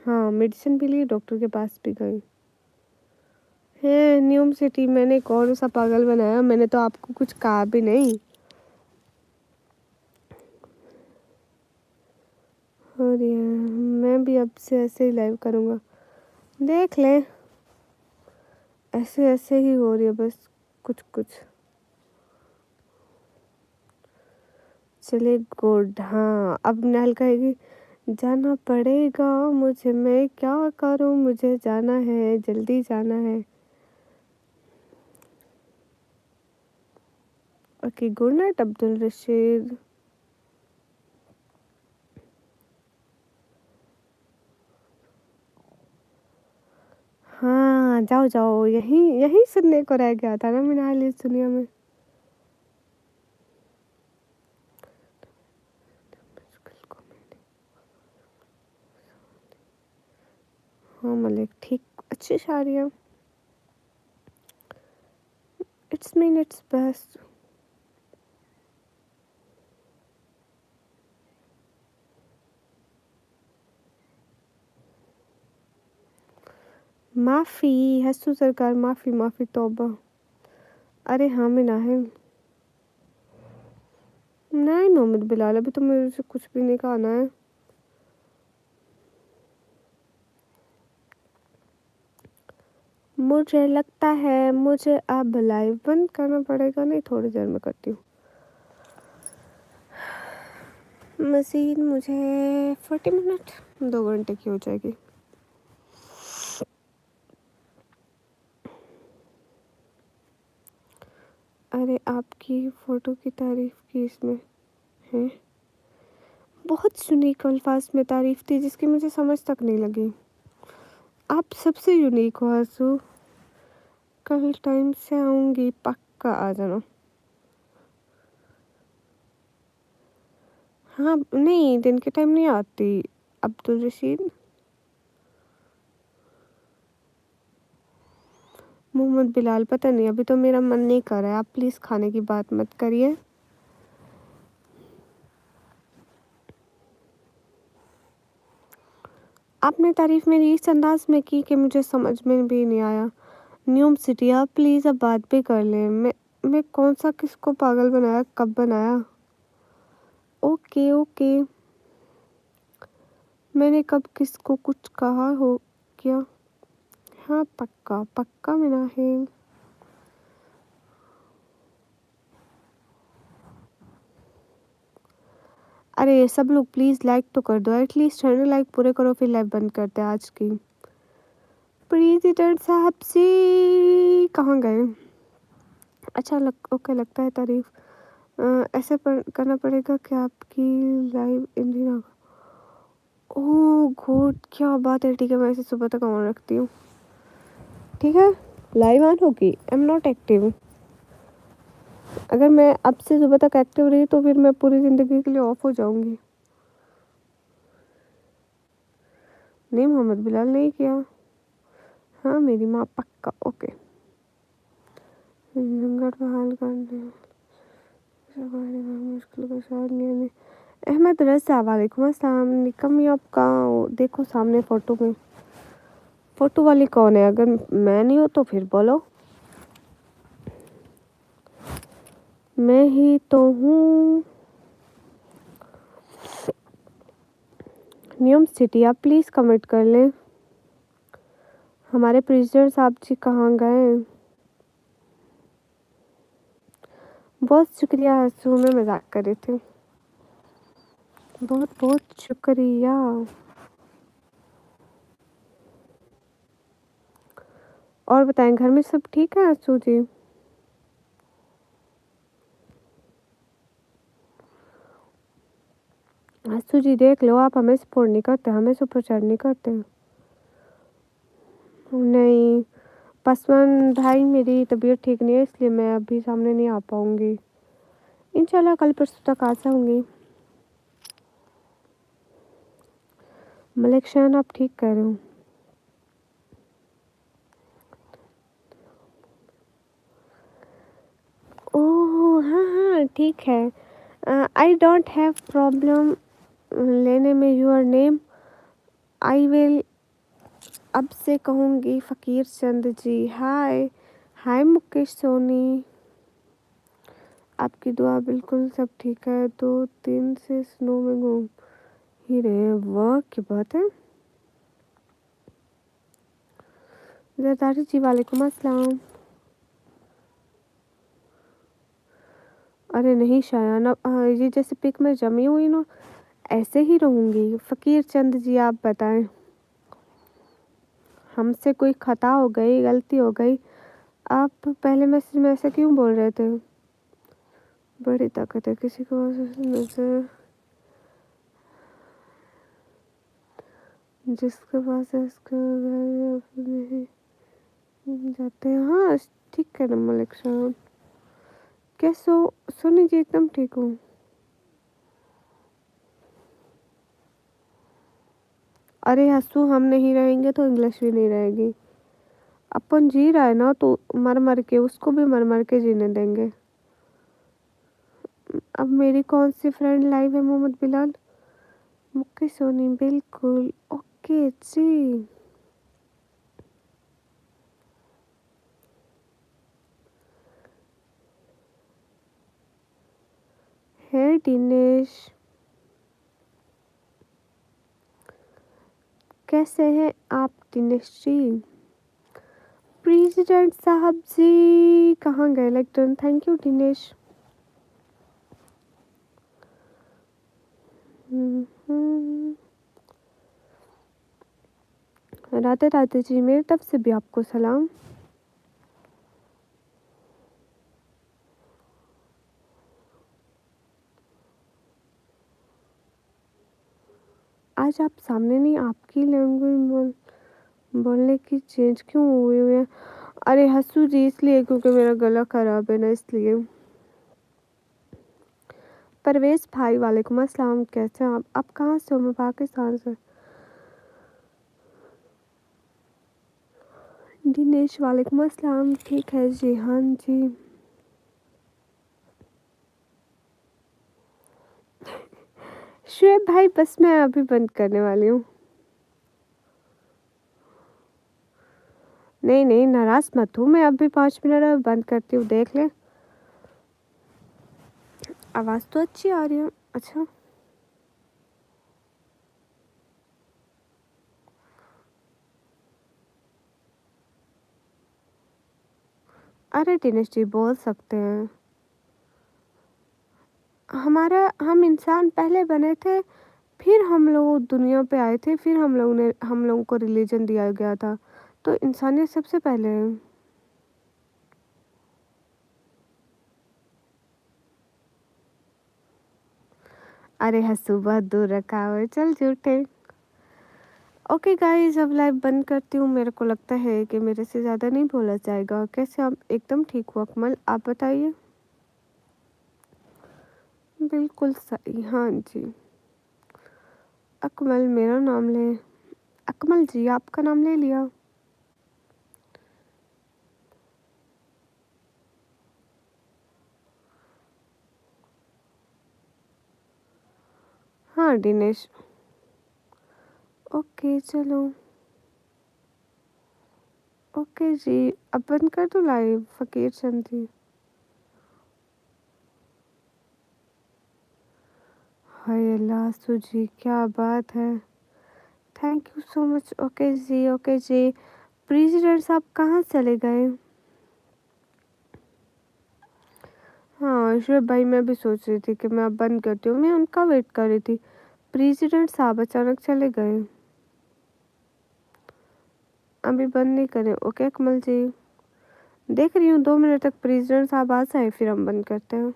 हाँ मेडिसिन भी ली, डॉक्टर के पास भी गई है। न्यूम सिटी मैंने कौन सा पागल बनाया, मैंने तो आपको कुछ कहा भी नहीं। और ये मैं भी अब से ऐसे ही लाइव करूँगा, देख ले। ऐसे ऐसे ही हो रही है बस कुछ कुछ। चले गुड। हाँ अब नहल कहेगी जाना पड़ेगा मुझे, मैं क्या करूँ, मुझे जाना है, जल्दी जाना है। Okay good night Abdul Rashid. हाँ जाओ जाओ, यहीं यहीं सुनने को रह गया था ना मिनाल इस दुनिया में। हाँ मलिक ठीक, अच्छी शायरी है। It's mean it's best. माफ़ी हसू सरकार, माफ़ी माफ़ी तौबा। अरे हाँ मिनाहिल, नहीं मोहम्मद बिलाल अभी तो मेरे से कुछ भी नहीं खाना है। मुझे लगता है मुझे अब लाइव बंद करना पड़ेगा, नहीं थोड़ी देर में करती हूँ। मज़ीद मुझे 40 मिनट, 2 घंटे की हो जाएगी। अरे आपकी फ़ोटो की तारीफ़ की इसमें है, बहुत यूनिक अल्फाज में तारीफ़ थी जिसकी मुझे समझ तक नहीं लगी। आप सबसे यूनिक हो आंसू। कल टाइम से आऊँगी, पक्का आ जाना। हाँ नहीं दिन के टाइम नहीं आती अब्दुल रशीद। मोहम्मद बिलाल पता नहीं, अभी तो मेरा मन नहीं कर रहा है, आप प्लीज़ खाने की बात मत करिए। आपने तारीफ़ मेरी इस अंदाज में की कि मुझे समझ में भी नहीं आया। न्यूम सिटी आप प्लीज़ अब बात भी कर लें। मैं कौन सा किसको पागल बनाया, कब बनाया। ओके ओके, मैंने कब किसको कुछ कहा हो क्या। हाँ पक्का पक्का मिला है। अरे सब लोग प्लीज़ लाइक तो कर दो, एटलीस्ट 100 लाइक पूरे करो, फिर लाइव बंद करते हैं आज की। प्रेसिडेंट साहब से कहाँ गए। अच्छा ओके लगता है तारीफ़ ऐसे करना पड़ेगा कि आपकी लाइव इंडिया। ओह गुड, क्या बात है। ठीक है मैं इसे सुबह तक ऑन रखती हूँ। ठीक है लाइव ऑन होगी, आई एम नॉट एक्टिव। अगर मैं अब से सुबह तक एक्टिव रही तो फिर मैं पूरी ज़िंदगी के लिए ऑफ हो जाऊंगी। नहीं मोहम्मद बिलाल नहीं किया। हाँ मेरी माँ पक्का ओके। संकट को हल करने मुश्किल के साथ नहीं। अहमद रजा वालेकुम अस्सलाम। निकम ये आपका देखो सामने फोटो में, फोटो वाली कौन है? अगर मैं नहीं हूँ तो फिर बोलो। मैं ही तो हूँ। न्यूम सिटी आप प्लीज़ कमेंट कर लें। हमारे प्रेसिडेंट साहब जी कहाँ गए? बहुत शुक्रिया हंसू, में मजाक कर रहे थे। बहुत बहुत शुक्रिया। और बताएं घर में सब ठीक है हंसू जी? हंसू जी देख लो, आप हमें सपोर्ट नहीं करते, हमें सुप्रचार नहीं करते। नहीं पासवान भाई मेरी तबीयत ठीक नहीं है, इसलिए मैं अभी सामने नहीं आ पाऊंगी। इंशाल्लाह कल परसों तक आ जाऊंगी। मलिक शान आप ठीक कह रहे हो। ओह हाँ हाँ ठीक है। आई डोंट हैव प्रॉब्लम लेने में योर नेम। आई विल अब से कहूँगी फ़कीर चंद जी। हाय हाय मुकेश सोनी, आपकी दुआ बिल्कुल सब ठीक है। 2 दिन से स्नो में घूम ही रहे हैं, वाह क्या बात है। जरदारी जी वालेकुम अस्सलाम। अरे नहीं शायान, अब ये जैसे पिक में जमी हुई ना ऐसे ही रहूँगी। फ़कीर चंद जी आप बताएं, हमसे कोई खता हो गई, गलती हो गई? आप पहले मैसेज में ऐसे क्यों बोल रहे थे? बड़ी ताकत है किसी को नजर, जिसके पास है इसके नहीं जाते हैं। हाँ ठीक है ना मलिक शान। कैसे हो सोनी जी? एकदम ठीक हूँ। अरे हंसू हम नहीं रहेंगे तो इंग्लिश भी नहीं रहेगी। अपन जी रहा है ना तो मर मर के उसको भी मर मर के जीने देंगे। अब मेरी कौन सी फ्रेंड लाइव है? मोहम्मद बिलाल मुक्की सोनी बिल्कुल ओके जी। है दिनेश कैसे हैं आप दिनेश जी? प्रेसिडेंट साहब जी कहाँ गए लेक्टन? Thank you Dinesh. राधे राधे जी, मेरी तरफ से भी आपको सलाम। आज आप सामने नहीं, आपकी लैंग्वेज बोलने की चेंज क्यों हुई हुई है? अरे हंसू जी इसलिए क्योंकि मेरा गला खराब है ना, इसलिए। परवेज भाई वालेकुम अस्सलाम, कैसे हैं आप कहाँ से हो? मैं पाकिस्तान से। दिनेश वालेकुम अस्सलाम, ठीक है जी हाँ जी। शुएब भाई बस मैं अभी बंद करने वाली हूँ। नहीं नहीं नाराज मत हूँ, मैं अभी 5 मिनट में बंद करती हूँ, देख ले। आवाज़ तो अच्छी आ रही है। अच्छा अरे दिनेश जी बोल सकते हैं। हमारा हम इंसान पहले बने थे, फिर हम लोग दुनिया पे आए थे, फिर हम लोगों को रिलीजन दिया गया था, तो इंसानियत सबसे पहले है। अरे हंसू बहुत दूर रखा हुआ है, चल झूठे। ओके गाइस अब लाइव बंद करती हूँ, मेरे को लगता है कि मेरे से ज़्यादा नहीं बोला जाएगा। कैसे आप? एकदम ठीक हो अकमल, आप बताइए। बिल्कुल सही हाँ जी। अकमल मेरा नाम ले। अकमल जी आपका नाम ले लिया। हाँ दिनेश। ओके चलो। ओके जी, अब बंद कर दो लाइव, फकीर चंद जी। हाय अल्लाह जी, क्या बात है। Thank you so much. Okay जी, ओके जी। प्रेसिडेंट साहब कहाँ चले गए? हाँ शुभ भाई, मैं भी सोच रही थी कि मैं अब बंद करती हूँ, मैं उनका वेट कर रही थी। प्रेसिडेंट साहब अचानक चले गए, अभी बंद नहीं करें। ओके अकमल जी, देख रही हूँ 2 मिनट तक प्रेसिडेंट साहब आ जाए फिर हम बंद करते हैं।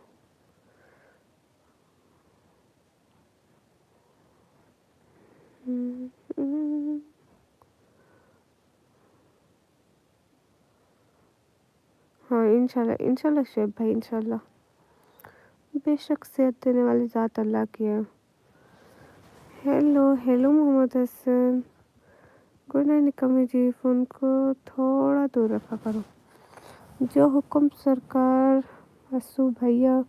हाँ इंशाल्लाह इंशाल्लाह शुभ भाई, इंशाल्लाह। बेशक सेहत देने वाली ज़ात अल्लाह की है। Hello hello Mohammad Hasan, good night निकमी जी। फ़ोन को थोड़ा दूर रखा करो। जो हुक्म सरकार। असू भैया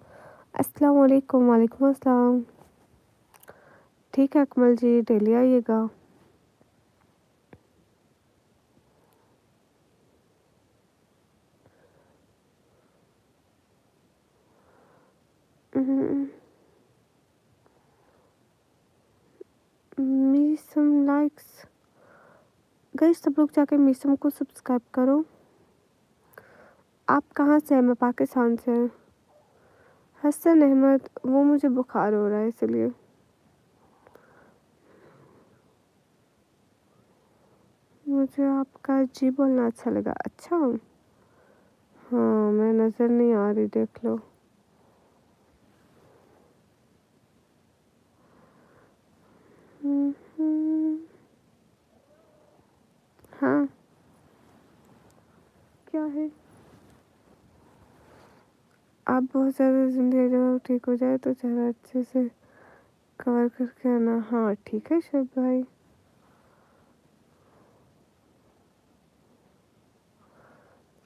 अस्सलाम वालेकुम। वालेकुम अस्सलाम। ठीक है अकमल जी, डेली आइएगा। मीसम लाइक्स। गाइस सब लोग जाके मीसम को सब्सक्राइब करो। आप कहाँ से हैं? मैं पाकिस्तान से। हसन अहमद, वो मुझे बुखार हो रहा है इसलिए। मुझे आपका जी बोलना अच्छा लगा। अच्छा हाँ, मैं नज़र नहीं आ रही, देख लो। हाँ क्या है? आप बहुत ज़्यादा जिंदगी जब ठीक हो जाए तो ज़रा अच्छे से कवर करके आना। हाँ ठीक है शब भाई।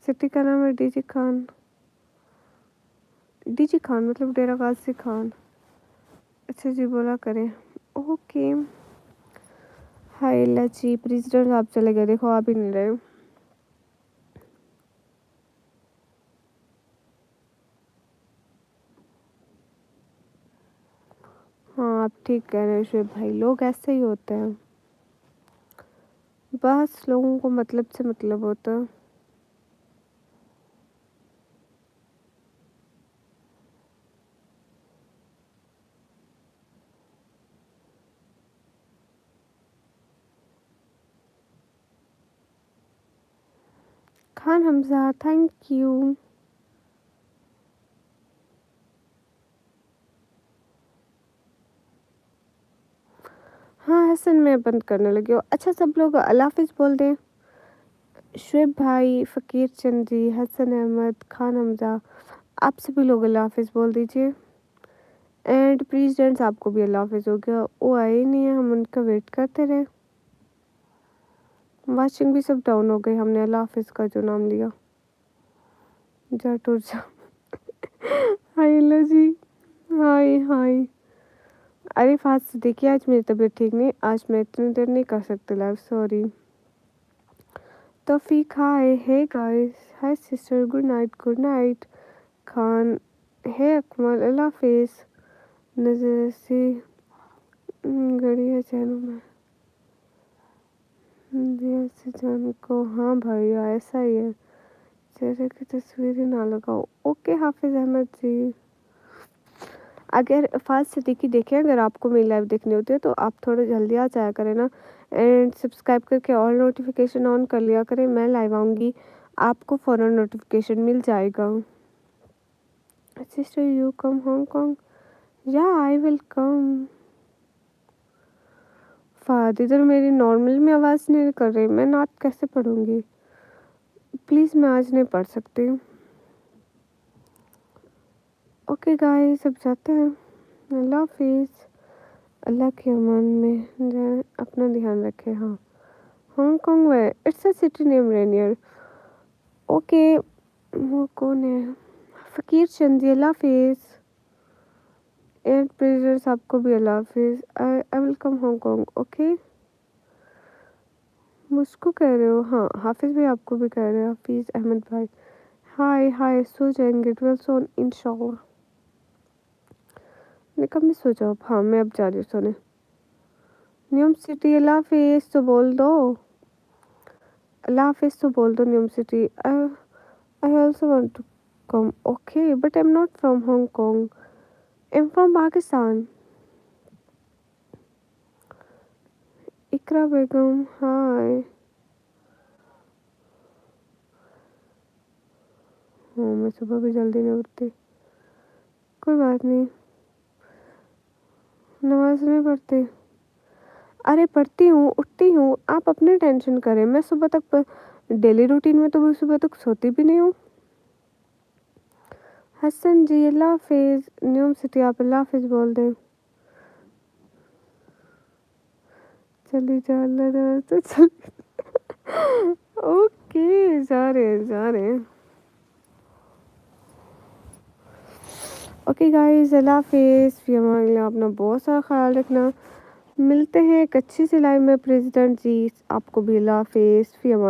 सिटी का नाम है डीजी खान। डीजी खान मतलब डेरा गाजी खान। अच्छा जी बोला करें। ओके। हाय अल्लाह जी, प्रेसिडेंट आप चले गए, देखो आप ही नहीं रहे। हाँ आप ठीक कह रहे हो शुभ भाई, लोग ऐसे ही होते हैं, बस लोगों को मतलब से मतलब होता है। Khan Hamza thank you. हाँ हसन, मैं बंद करने लगी हूँ। अच्छा सब लोग अल्लाह हाफिज़ बोल दें। शुएब भाई, फ़कीर चंद जी, हसन अहमद, खान हमजा, आप सभी लोग अल्लाह हाफिज़ बोल दीजिए। एंड प्रेसिडेंट साहब को भी अल्लाह हाफिज़ हो गया, वो आए ही नहीं है, हम उनका वेट करते रहे। वाचिंग भी सब डाउन हो गई, हमने अल्लाह हाफिज़ का जो नाम लिया। जा टूट जा। हाय अल्लाह जी। हाय हाय। अरे फास्ट देखिए, आज मेरी तबीयत ठीक नहीं, आज मैं इतनी देर नहीं कर सकती live, sorry. Taufiq hi, hey guys, hi sister, good night good night. Khan, hey Akmal, अल्लाह हाफिज़। नजर से गड़ी है चैनल में दिया से जान को। हाँ भैया ऐसा ही है, चेहरे की तस्वीरें ना लगाओ। ओके हाफिज़ अहमद जी। अगर फास्ट सिद्दीकी देखें, अगर आपको मेरी लाइव देखनी होती है तो आप थोड़ा जल्दी आ जाया करें ना, एंड सब्सक्राइब करके ऑल नोटिफिकेशन ऑन कर लिया करें। मैं लाइव आऊँगी आपको फ़ौरन नोटिफिकेशन मिल जाएगा। सिस्टर यू कम हांगकांग, या आई विल कम। फाद इधर मेरी नॉर्मल में आवाज़ नहीं कर रही, मैं नात कैसे पढ़ूँगी? प्लीज़ मैं आज नहीं पढ़ सकती। ओके गाइस, अब जाते हैं। अल्लाह हाफिज़। अल्लाह के अमान में जाए, अपना ध्यान रखें। हाँ हांगकांग में it's a city name Rainier. Okay वो कौन है? फ़कीर चंद जी, अल्लाह हाफिज़। اینڈ پریزنٹس آپ کو بھی اللہ حافظ. آئی ول کم ہانگ کانگ. اوکے مجھ کو کہہ رہے ہو؟ ہاں حافظ بھی آپ کو بھی کہہ رہے ہیں. حافظ احمد بھائی ہائے ہائے سو جائیں گے 12 سو انشاء اللہ. میں کب میں سو جاؤں؟ ہاں میں اب جا رہی ہوں سونے. نیوم سٹی اللہ حافظ تو بول دو. اللہ حافظ تو بول دو نیوم city. I also want to come. Okay, but I'm not from Hong Kong. I'm from Pakistan. اقرا بیگم ہائے. ہاں میں صبح بھی جلدی نہیں اٹھتی. کوئی بات نہیں. نماز نہیں پڑھتی؟ ارے پڑھتی ہوں اٹھتی ہوں. آپ اپنے ٹینشن کریں. میں صبح تک ڈیلی روٹین میں تو میں صبح تک سوتی بھی نہیں ہوں. حسن جی اللہ حافظ. نیوم سٹی آپ اللہ حافظ بول دیں. چلی جا اللہ تو چل. اوکے جا رہے ہیں. اوکے گائز اللہ حافظ. فی امان اللہ. اپنا بہت سارا خیال رکھنا. ملتے ہیں ایک اچھی سی لائف میں پریزیڈنٹ جی. آپ کو بھی اللہ حافظ. فی امان.